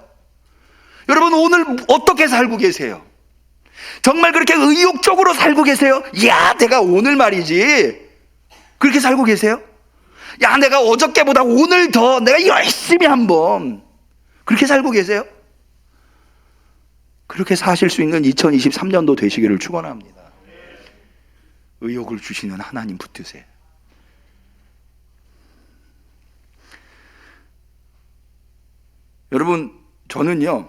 여러분, 오늘 어떻게 살고 계세요? 정말 그렇게 의욕적으로 살고 계세요? 야, 내가 오늘 말이지, 그렇게 살고 계세요? 야, 내가 어저께보다 오늘 더 내가 열심히 한번, 그렇게 살고 계세요? 그렇게 사실 수 있는 2023년도 되시기를 축원합니다. 의욕을 주시는 하나님 붙드세요. 여러분, 저는요,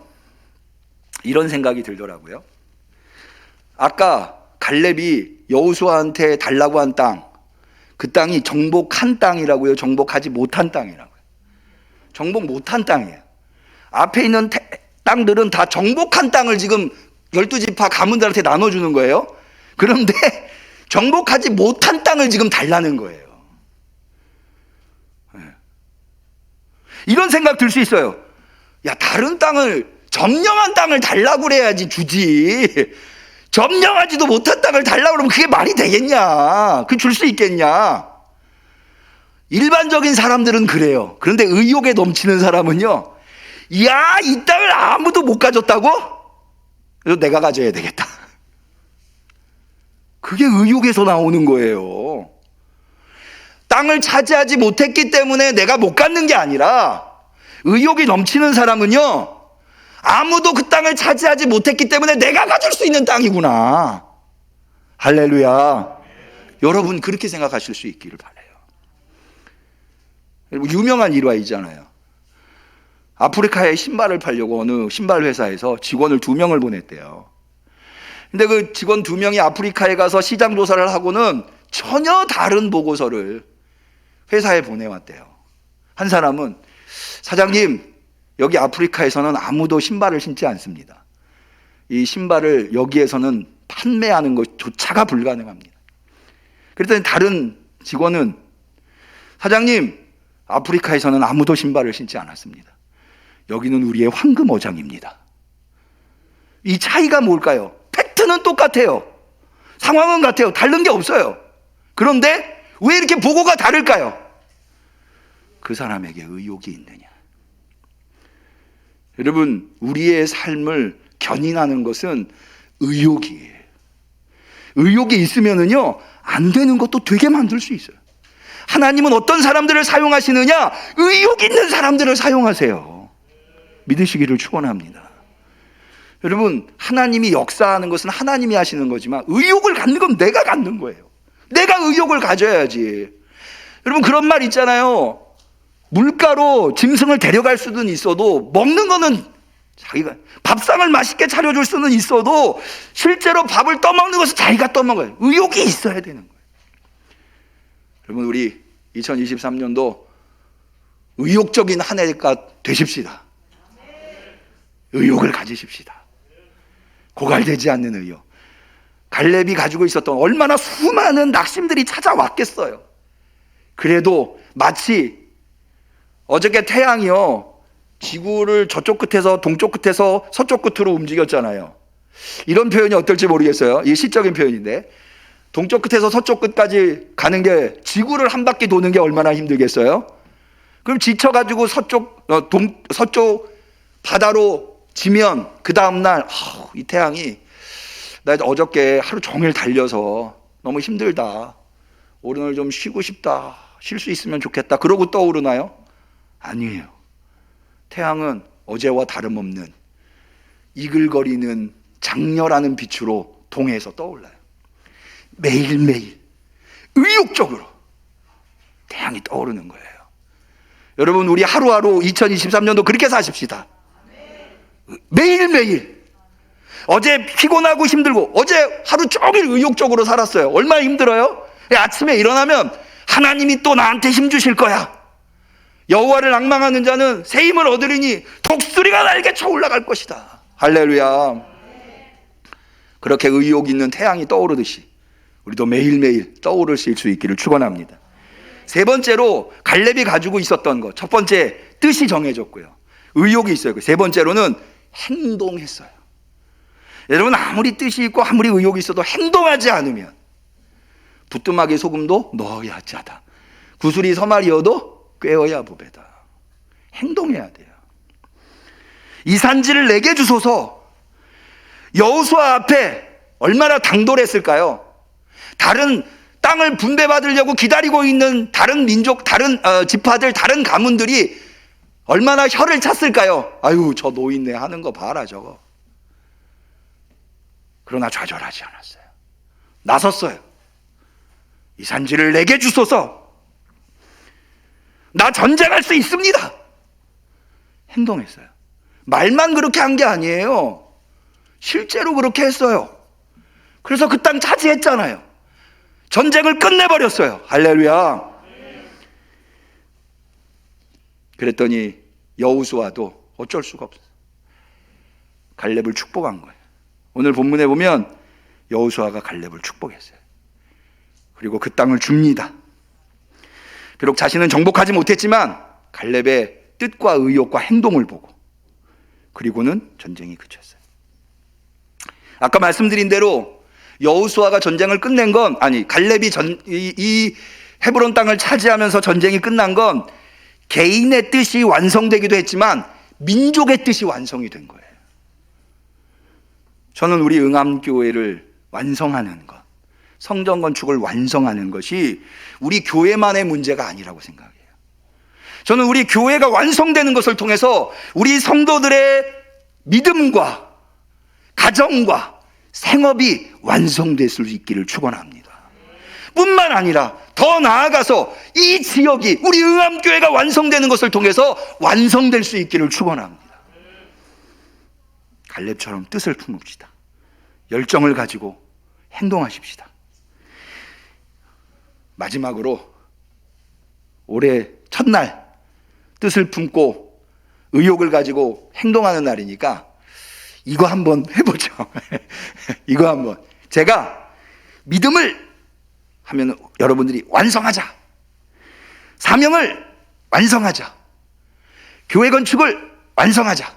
이런 생각이 들더라고요. 아까 갈렙이 여호수아한테 달라고 한 땅, 그 땅이 정복한 땅이라고요, 정복하지 못한 땅이라고요. 정복 못한 땅이에요. 앞에 있는 땅들은 다 정복한 땅을 지금 12지파 가문들한테 나눠주는 거예요. 그런데 정복하지 못한 땅을 지금 달라는 거예요. 이런 생각 들 수 있어요. 야, 다른 땅을, 점령한 땅을 달라고 그래야지 주지. 점령하지도 못한 땅을 달라고 그러면 그게 말이 되겠냐? 그 줄 수 있겠냐? 일반적인 사람들은 그래요. 그런데 의욕에 넘치는 사람은요, 야, 이 땅을 아무도 못 가졌다고? 그래서 내가 가져야 되겠다. 그게 의욕에서 나오는 거예요. 땅을 차지하지 못했기 때문에 내가 못 갖는 게 아니라, 의욕이 넘치는 사람은요, 아무도 그 땅을 차지하지 못했기 때문에 내가 가질 수 있는 땅이구나. 할렐루야. 여러분, 그렇게 생각하실 수 있기를 바라요. 유명한 일화이잖아요. 아프리카에 신발을 팔려고 어느 신발 회사에서 직원을 2명을 보냈대요. 근데 그 직원 2명이 아프리카에 가서 시장 조사를 하고는 전혀 다른 보고서를 회사에 보내왔대요. 한 사람은, 사장님, 여기 아프리카에서는 아무도 신발을 신지 않습니다. 이 신발을 여기에서는 판매하는 것조차가 불가능합니다. 그랬더니 다른 직원은, 사장님, 아프리카에서는 아무도 신발을 신지 않았습니다. 여기는 우리의 황금 어장입니다. 이 차이가 뭘까요? 팩트는 똑같아요. 상황은 같아요. 다른 게 없어요. 그런데 왜 이렇게 보고가 다를까요? 그 사람에게 의욕이 있느냐. 여러분, 우리의 삶을 견인하는 것은 의욕이에요. 의욕이 있으면은요, 안 되는 것도 되게 만들 수 있어요. 하나님은 어떤 사람들을 사용하시느냐? 의욕 있는 사람들을 사용하세요. 믿으시기를 축원합니다. 여러분, 하나님이 역사하는 것은 하나님이 하시는 거지만 의욕을 갖는 건 내가 갖는 거예요. 내가 의욕을 가져야지. 여러분, 그런 말 있잖아요. 물가로 짐승을 데려갈 수는 있어도, 먹는 거는 자기가, 밥상을 맛있게 차려줄 수는 있어도 실제로 밥을 떠먹는 것은 자기가 떠먹어요. 의욕이 있어야 되는 거예요. 여러분, 우리 2023년도 의욕적인 한 해가 되십시다. 의욕을 가지십시다. 고갈되지 않는 의욕. 갈렙이 가지고 있었던 얼마나 수많은 낙심들이 찾아왔겠어요. 그래도 마치 어저께 태양이요, 지구를 저쪽 끝에서 동쪽 끝에서 서쪽 끝으로 움직였잖아요. 이런 표현이 어떨지 모르겠어요. 이게 시적인 표현인데, 동쪽 끝에서 서쪽 끝까지 가는 게, 지구를 한 바퀴 도는 게 얼마나 힘들겠어요? 그럼 지쳐가지고 서쪽 바다로 지면 그 다음날, 이 태양이, 나 어저께 하루 종일 달려서 너무 힘들다, 오늘 좀 쉬고 싶다, 쉴 수 있으면 좋겠다, 그러고 떠오르나요? 아니에요. 태양은 어제와 다름없는 이글거리는 장렬하는 빛으로 동해에서 떠올라요. 매일매일 의욕적으로 태양이 떠오르는 거예요. 여러분, 우리 하루하루 2023년도 그렇게 사십시다. 매일매일. 어제 피곤하고 힘들고 어제 하루 종일 의욕적으로 살았어요. 얼마나 힘들어요? 아침에 일어나면 하나님이 또 나한테 힘 주실 거야. 여호와를 앙망하는 자는 새 힘을 얻으리니 독수리가 날개 쳐 올라갈 것이다. 할렐루야. 그렇게 의욕 있는 태양이 떠오르듯이 우리도 매일매일 떠오르실 수 있기를 축원합니다. 세 번째로 갈렙이 가지고 있었던 것, 첫 번째 뜻이 정해졌고요, 의욕이 있어요. 세 번째로는 행동했어요. 여러분, 아무리 뜻이 있고 아무리 의욕이 있어도 행동하지 않으면 부뚜막에 소금도 넣어야 짜다, 구슬이 서말이어도 꿰어야 보배다. 행동해야 돼요. 이 산지를 내게 주소서. 여호수아 앞에 얼마나 당돌했을까요? 다른 땅을 분배받으려고 기다리고 있는 다른 민족, 다른 지파들, 다른 가문들이 얼마나 혀를 찼을까요? 아유, 저 노인네 하는 거 봐라 저거. 그러나 좌절하지 않았어요. 나섰어요. 이 산지를 내게 주소서. 나 전쟁할 수 있습니다. 행동했어요. 말만 그렇게 한 게 아니에요. 실제로 그렇게 했어요. 그래서 그 땅 차지했잖아요. 전쟁을 끝내버렸어요. 할렐루야. 그랬더니 여호수아도 어쩔 수가 없어요. 갈렙을 축복한 거예요. 오늘 본문에 보면 여호수아가 갈렙을 축복했어요. 그리고 그 땅을 줍니다. 비록 자신은 정복하지 못했지만 갈렙의 뜻과 의욕과 행동을 보고, 그리고는 전쟁이 그쳤어요. 아까 말씀드린 대로 여호수아가 전쟁을 끝낸 건, 아니 갈렙이 이 헤브론 땅을 차지하면서 전쟁이 끝난 건 개인의 뜻이 완성되기도 했지만 민족의 뜻이 완성이 된 거예요. 저는 우리 응암교회를 완성하는 것, 성전 건축을 완성하는 것이 우리 교회만의 문제가 아니라고 생각해요. 저는 우리 교회가 완성되는 것을 통해서 우리 성도들의 믿음과 가정과 생업이 완성될 수 있기를 축원합니다. 뿐만 아니라 더 나아가서 이 지역이, 우리 응암교회가 완성되는 것을 통해서 완성될 수 있기를 축원합니다. 갈렙처럼 뜻을 품읍시다. 열정을 가지고 행동하십시다. 마지막으로 올해 첫날 뜻을 품고 의욕을 가지고 행동하는 날이니까 이거 한번 해보죠. 이거 한번. 제가 믿음을 하면 여러분들이 완성하자, 사명을 완성하자, 교회 건축을 완성하자,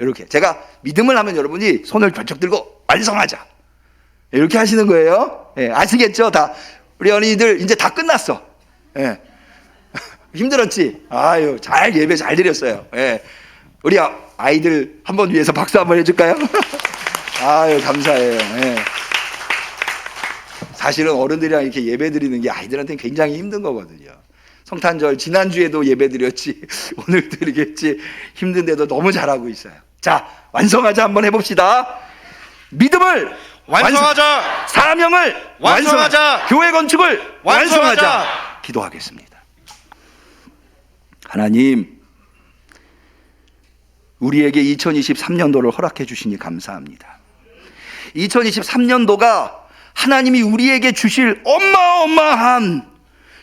이렇게 제가 믿음을 하면 여러분이 손을 번쩍 들고 완성하자, 이렇게 하시는 거예요. 예, 아시겠죠? 다 우리 어린이들 이제 다 끝났어. 예. 힘들었지? 아유, 잘 예배 잘 드렸어요. 예. 우리 아이들 한번 위해서 박수 한번 해줄까요? 아유, 감사해요. 예. 사실은 어른들이랑 이렇게 예배 드리는 게 아이들한테는 굉장히 힘든 거거든요. 성탄절 지난주에도 예배 드렸지, 오늘도 드리겠지, 힘든데도 너무 잘하고 있어요. 자, 완성하자 한번 해봅시다. 믿음을 완성하자. 사명을 완성하자. 교회 건축을 완성하자. 기도하겠습니다. 하나님, 우리에게 2023년도를 허락해 주시니 감사합니다. 2023년도가 하나님이 우리에게 주실 어마어마한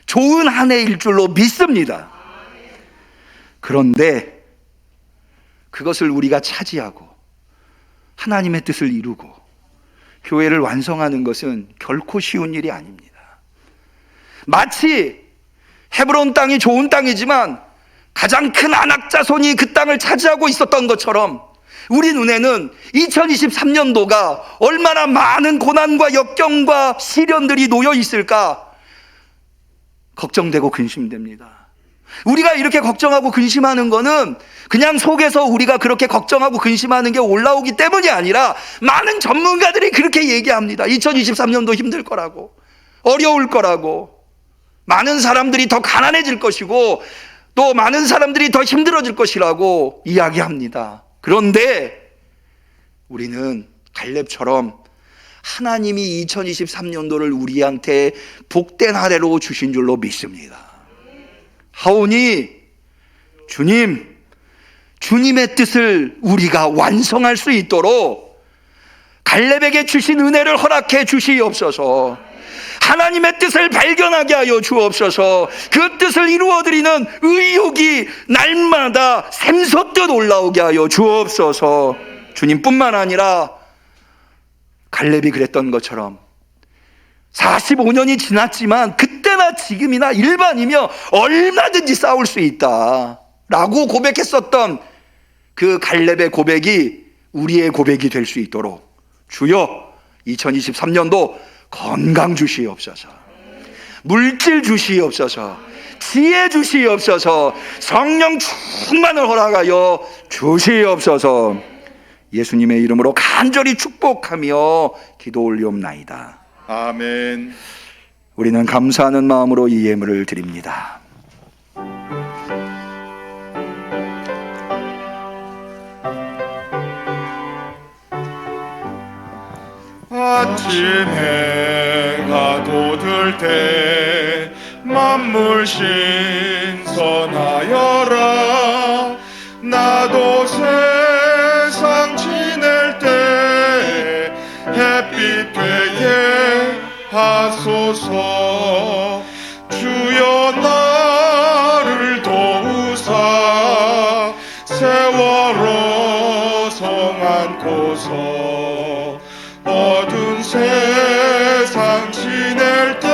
좋은 한 해일 줄로 믿습니다. 그런데 그것을 우리가 차지하고 하나님의 뜻을 이루고 교회를 완성하는 것은 결코 쉬운 일이 아닙니다. 마치 헤브론 땅이 좋은 땅이지만 가장 큰 아낙 자손이 그 땅을 차지하고 있었던 것처럼 우리 눈에는 2023년도가 얼마나 많은 고난과 역경과 시련들이 놓여 있을까 걱정되고 근심됩니다. 우리가 이렇게 걱정하고 근심하는 거는 그냥 속에서 우리가 그렇게 걱정하고 근심하는 게 올라오기 때문이 아니라 많은 전문가들이 그렇게 얘기합니다. 2023년도 힘들 거라고, 어려울 거라고. 많은 사람들이 더 가난해질 것이고 또 많은 사람들이 더 힘들어질 것이라고 이야기합니다. 그런데 우리는 갈렙처럼 하나님이 2023년도를 우리한테 복된 한 해로 주신 줄로 믿습니다. 하오니 주님의 뜻을 우리가 완성할 수 있도록 갈렙에게 주신 은혜를 허락해 주시옵소서. 하나님의 뜻을 발견하게 하여 주옵소서. 그 뜻을 이루어드리는 의욕이 날마다 샘솟듯 올라오게 하여 주옵소서. 주님뿐만 아니라 갈렙이 그랬던 것처럼 45년이 지났지만 그때나 지금이나 일반이며 얼마든지 싸울 수 있다 라고 고백했었던 그 갈렙의 고백이 우리의 고백이 될 수 있도록 주여 2023년도 건강 주시옵소서, 물질 주시옵소서, 지혜 주시옵소서, 성령 충만을 허락하여 주시옵소서. 예수님의 이름으로 간절히 축복하며 기도 올리옵나이다. 아멘. 우리는 감사하는 마음으로 이 예물을 드립니다. 아침 해가 돋을 때 만물 신선하여라. 나도 세상 지낼 때 햇빛 되게 하소서. 주여 나를 도우사 세월호 성 안고서 어두운 세상 지낼 때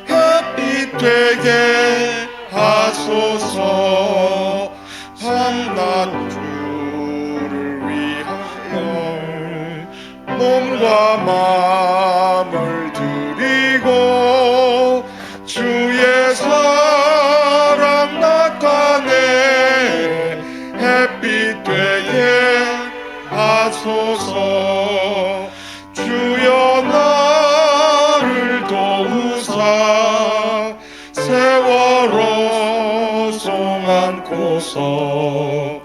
햇빛 되게 하소서. 밤낮 주를 위하여 몸과 마음을 드리고 주의 사랑 나타내 햇빛 되게 하소서. 주여 나를 도우사 세월호 송 안고서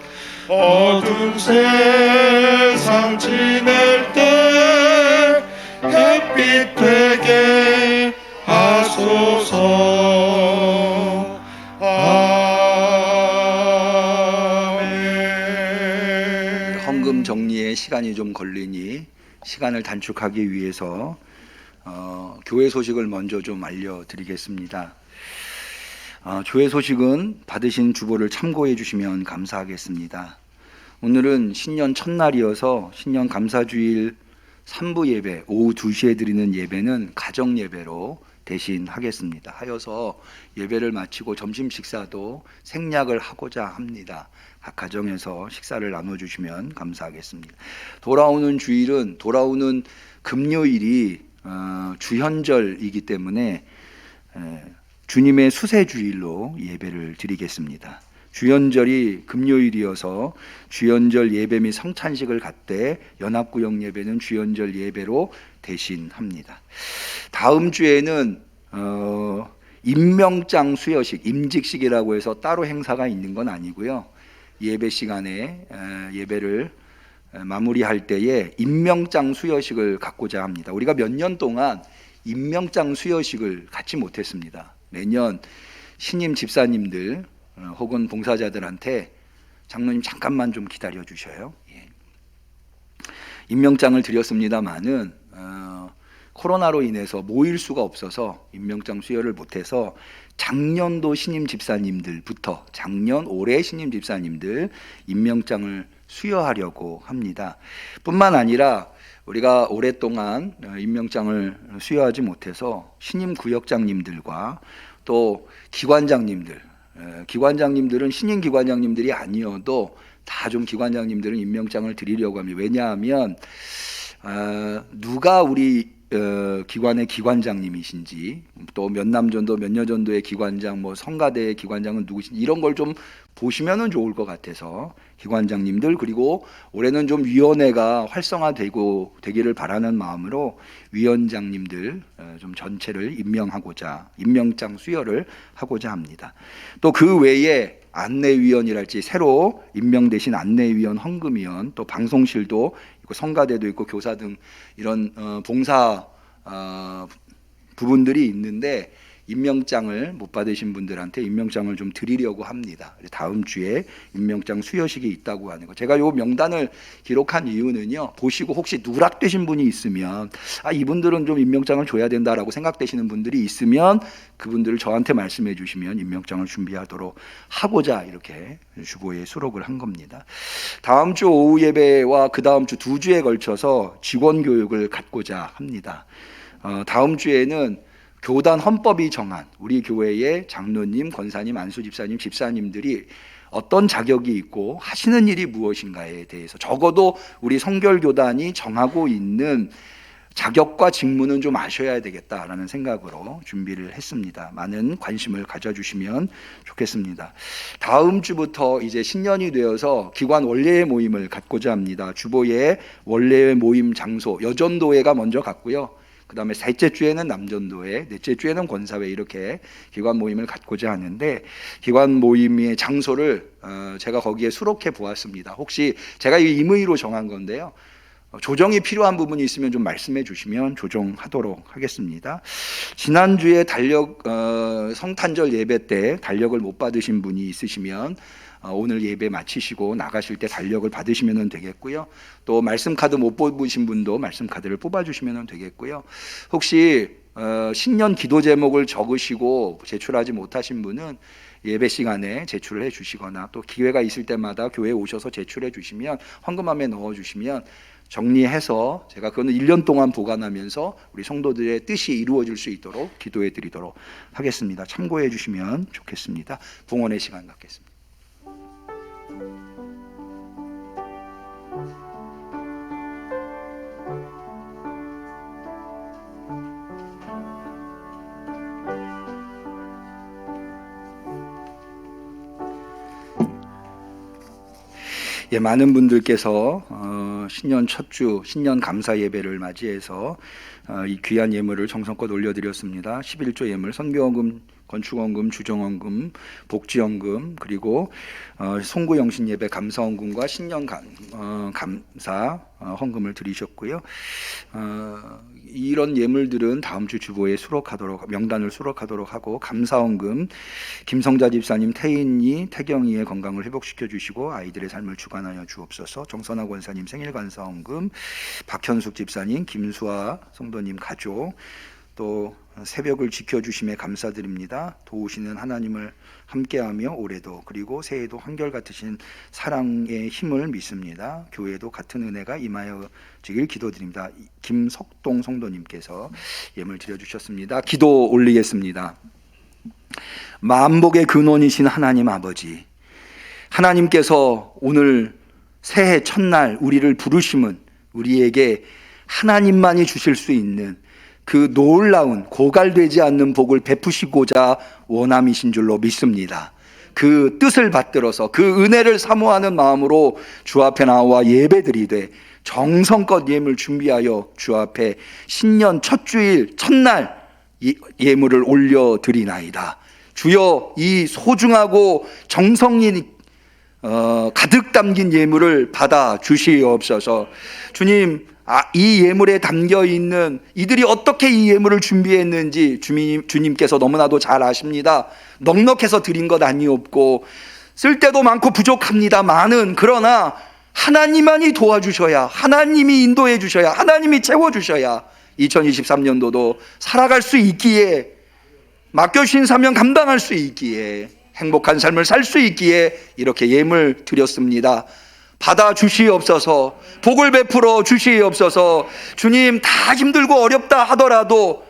어두운 세상 지낼 때 햇빛 되게 하소서. 아멘. 헌금 정리에 시간이 좀 걸리니 시간을 단축하기 위해서 교회 소식을 먼저 좀 알려드리겠습니다. 교회 소식은 받으신 주보를 참고해 주시면 감사하겠습니다. 오늘은 신년 첫날이어서 신년 감사주일 3부 예배 오후 2시에 드리는 예배는 가정 예배로 대신하겠습니다. 하여서 예배를 마치고 점심 식사도 생략을 하고자 합니다. 각 가정에서 식사를 나눠주시면 감사하겠습니다. 돌아오는 주일은 돌아오는 금요일이 주현절이기 때문에 주님의 수세주일로 예배를 드리겠습니다. 주현절이 금요일이어서 주현절 예배 및 성찬식을 갖되 연합구역 예배는 주현절 예배로 대신합니다. 다음 주에는 임명장 수여식, 임직식이라고 해서 따로 행사가 있는 건 아니고요. 예배 시간에 예배를 마무리할 때에 임명장 수여식을 갖고자 합니다. 우리가 몇 년 동안 임명장 수여식을 갖지 못했습니다. 매년 신임 집사님들 혹은 봉사자들한테 장로님 잠깐만 좀 기다려 주셔요. 임명장을 드렸습니다마는 코로나로 인해서 모일 수가 없어서 임명장 수여를 못해서 작년도 신임 집사님들부터 작년 올해 신임 집사님들 임명장을 수여하려고 합니다. 뿐만 아니라 우리가 오랫동안 임명장을 수여하지 못해서 신임 구역장님들과 또 기관장님들은 신임 기관장님들이 아니어도 다 좀 기관장님들은 임명장을 드리려고 합니다. 왜냐하면 누가 우리 기관의 기관장님이신지, 또 면남전도 면여전도의 기관장, 뭐 성가대의 기관장은 누구신지 이런 걸 좀 보시면은 좋을 것 같아서 기관장님들, 그리고 올해는 좀 위원회가 활성화되고 되기를 바라는 마음으로 위원장님들 좀 전체를 임명장 수여를 하고자 합니다. 또 그 외에 안내위원이랄지 새로 임명되신 안내위원, 헌금위원, 또 방송실도 있고 성가대도 있고 교사 등 이런 봉사 부분들이 있는데 임명장을 못 받으신 분들한테 임명장을 좀 드리려고 합니다. 다음 주에 임명장 수여식이 있다고 하는 거. 제가 이 명단을 기록한 이유는요, 보시고 혹시 누락되신 분이 있으면 이분들은 좀 임명장을 줘야 된다라고 생각되시는 분들이 있으면 그분들을 저한테 말씀해 주시면 임명장을 준비하도록 하고자 이렇게 주보에 수록을 한 겁니다. 다음 주 오후 예배와 그 다음 주 2주에 걸쳐서 직원 교육을 갖고자 합니다. 다음 주에는 교단 헌법이 정한 우리 교회의 장로님, 권사님, 안수집사님, 집사님들이 어떤 자격이 있고 하시는 일이 무엇인가에 대해서 적어도 우리 성결교단이 정하고 있는 자격과 직무는 좀 아셔야 되겠다라는 생각으로 준비를 했습니다. 많은 관심을 가져주시면 좋겠습니다. 다음 주부터 이제 신년이 되어서 기관 원례회 모임을 갖고자 합니다. 주보에 원례회 모임 장소, 여전도회가 먼저 갖고요. 그 다음에 셋째 주에는 남전도회, 넷째 주에는 권사회, 이렇게 기관 모임을 갖고자 하는데, 기관 모임의 장소를 제가 거기에 수록해 보았습니다. 혹시 제가 임의로 정한 건데요, 조정이 필요한 부분이 있으면 좀 말씀해 주시면 조정하도록 하겠습니다. 지난주에 성탄절 예배 때 달력을 못 받으신 분이 있으시면 오늘 예배 마치시고 나가실 때 달력을 받으시면 되겠고요. 또 말씀 카드 못 뽑으신 분도 말씀 카드를 뽑아주시면 되겠고요. 혹시 신년 기도 제목을 적으시고 제출하지 못하신 분은 예배 시간에 제출을 해 주시거나, 또 기회가 있을 때마다 교회에 오셔서 제출해 주시면 헌금함에 넣어 주시면 정리해서 제가 그거는 1년 동안 보관하면서 우리 성도들의 뜻이 이루어질 수 있도록 기도해 드리도록 하겠습니다. 참고해 주시면 좋겠습니다. 봉헌의 시간 갖겠습니다. 많은 분들께서 신년 첫 주 신년 감사 예배를 맞이해서 이 귀한 예물을 정성껏 올려드렸습니다. 11조 예물, 선교헌금, 건축헌금, 주정헌금, 복지헌금, 그리고 송구영신 예배 감사헌금과 신년 감사 헌금을 드리셨고요. 이런 예물들은 다음 주 주보에 명단을 수록하도록 하고, 감사헌금 김성자 집사님, 태경이의 건강을 회복시켜 주시고 아이들의 삶을 주관하여 주옵소서. 정선아 권사님 생일 감사헌금, 박현숙 집사님, 김수아 성도님 가족, 또 새벽을 지켜주심에 감사드립니다. 도우시는 하나님을 함께하며 올해도 그리고 새해도 한결같으신 사랑의 힘을 믿습니다. 교회도 같은 은혜가 임하여 주길 기도드립니다. 김석동 성도님께서 예물 드려주셨습니다. 기도 올리겠습니다. 만복의 근원이신 하나님 아버지, 하나님께서 오늘 새해 첫날 우리를 부르심은 우리에게 하나님만이 주실 수 있는 그 놀라운 고갈되지 않는 복을 베푸시고자 원함이신 줄로 믿습니다. 그 뜻을 받들어서 그 은혜를 사모하는 마음으로 주 앞에 나와 예배드리되 정성껏 예물 준비하여 주 앞에 신년 첫 주일 첫날 예물을 올려드리나이다. 주여, 이 소중하고 정성이 가득 담긴 예물을 받아 주시옵소서. 주님, 이 예물에 담겨 있는 이들이 어떻게 이 예물을 준비했는지 주님께서 너무나도 잘 아십니다. 넉넉해서 드린 것 아니옵고 쓸 때도 많고 부족합니다만은, 그러나 하나님만이 도와주셔야, 하나님이 인도해 주셔야, 하나님이 채워주셔야 2023년도도 살아갈 수 있기에, 맡겨주신 사명 감당할 수 있기에, 행복한 삶을 살 수 있기에 이렇게 예물 드렸습니다. 받아 주시옵소서. 복을 베풀어 주시옵소서. 주님, 다 힘들고 어렵다 하더라도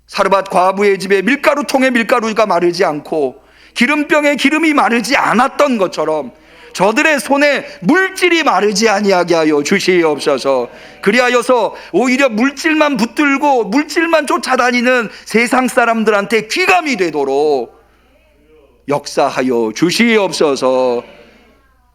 사르밧 과부의 집에 밀가루통에 밀가루가 마르지 않고 기름병에 기름이 마르지 않았던 것처럼 저들의 손에 물질이 마르지 아니하게 하여 주시옵소서. 그리하여서 오히려 물질만 붙들고 물질만 쫓아다니는 세상 사람들한테 귀감이 되도록 역사하여 주시옵소서.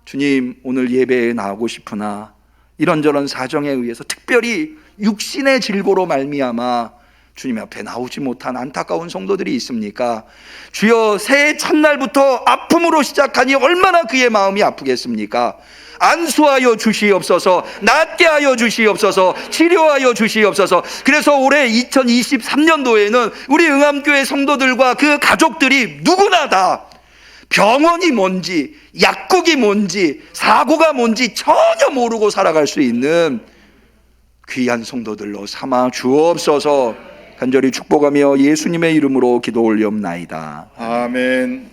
주님, 오늘 예배에 나오고 싶으나 이런저런 사정에 의해서 특별히 육신의 질고로 말미암아 주님 앞에 나오지 못한 안타까운 성도들이 있습니까? 주여, 새해 첫날부터 아픔으로 시작하니 얼마나 그의 마음이 아프겠습니까? 안수하여 주시옵소서, 낫게 하여 주시옵소서, 치료하여 주시옵소서. 그래서 올해 2023년도에는 우리 응암교회 성도들과 그 가족들이 누구나 다 병원이 뭔지, 약국이 뭔지, 사고가 뭔지 전혀 모르고 살아갈 수 있는 귀한 성도들로 삼아 주옵소서. 간절히 축복하며 예수님의 이름으로 기도 올리옵나이다. 아멘.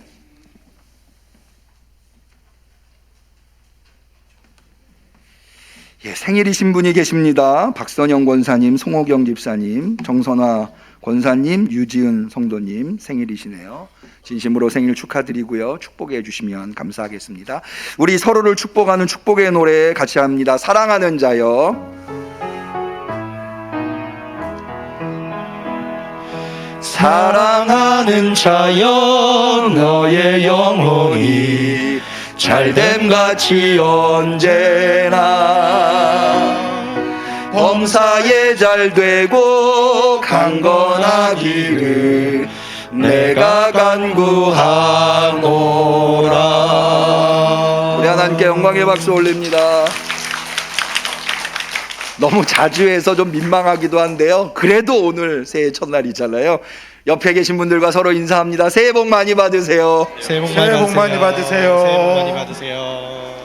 예, 생일이신 분이 계십니다. 박선영 권사님, 송호경 집사님, 정선화 권사님, 유지은 성도님 생일이시네요. 진심으로 생일 축하드리고요. 축복해 주시면 감사하겠습니다. 우리 서로를 축복하는 축복의 노래 같이 합니다. 사랑하는 자여. 사랑하는 자여, 너의 영혼이 잘됨같이 언제나 범사에 잘되고 강건하기를 내가 간구하노라. 우리 하나님께 영광의 박수 올립니다. 너무 자주 해서 좀 민망하기도 한데요, 그래도 오늘 새해 첫날이잖아요. 옆에 계신 분들과 서로 인사합니다. 새해 복 많이 받으세요. 새해 복 새해 복 많이 받으세요. 새해 복 많이 받으세요.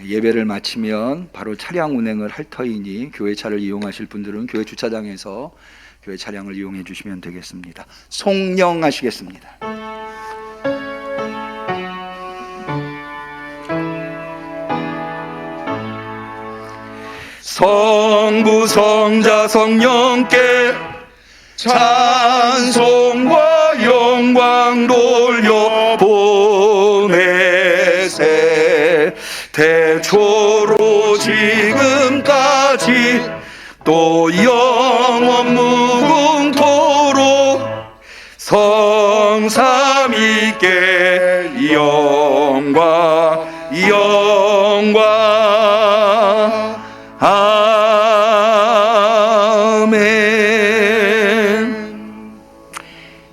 예배를 마치면 바로 차량 운행을 할 터이니 교회 차를 이용하실 분들은 교회 주차장에서 교회 차량을 이용해 주시면 되겠습니다. 송영하시겠습니다. 성부 성자 성령께 찬송과 영광 돌려 보내세. 태초로 지금까지 또 영원 무궁토록 성삼위께 영광 영광. 아멘.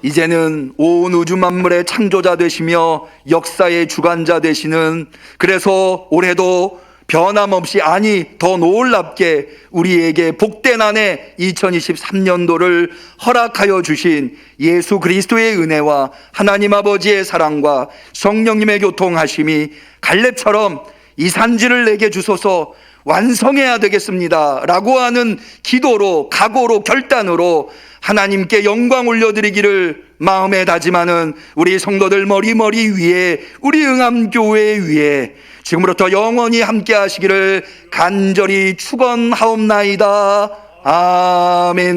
이제는 온 우주 만물의 창조자 되시며 역사의 주관자 되시는, 그래서 올해도 변함없이, 아니 더 놀랍게 우리에게 복된 한 해 2023년도를 허락하여 주신 예수 그리스도의 은혜와 하나님 아버지의 사랑과 성령님의 교통하심이 갈렙처럼 이 산지를 내게 주소서, 완성해야 되겠습니다 라고 하는 기도로, 각오로, 결단으로 하나님께 영광 올려드리기를 마음에 다짐하는 우리 성도들 머리 위에, 우리 응암교회 위에 지금부터 영원히 함께 하시기를 간절히 축원하옵나이다. 아멘.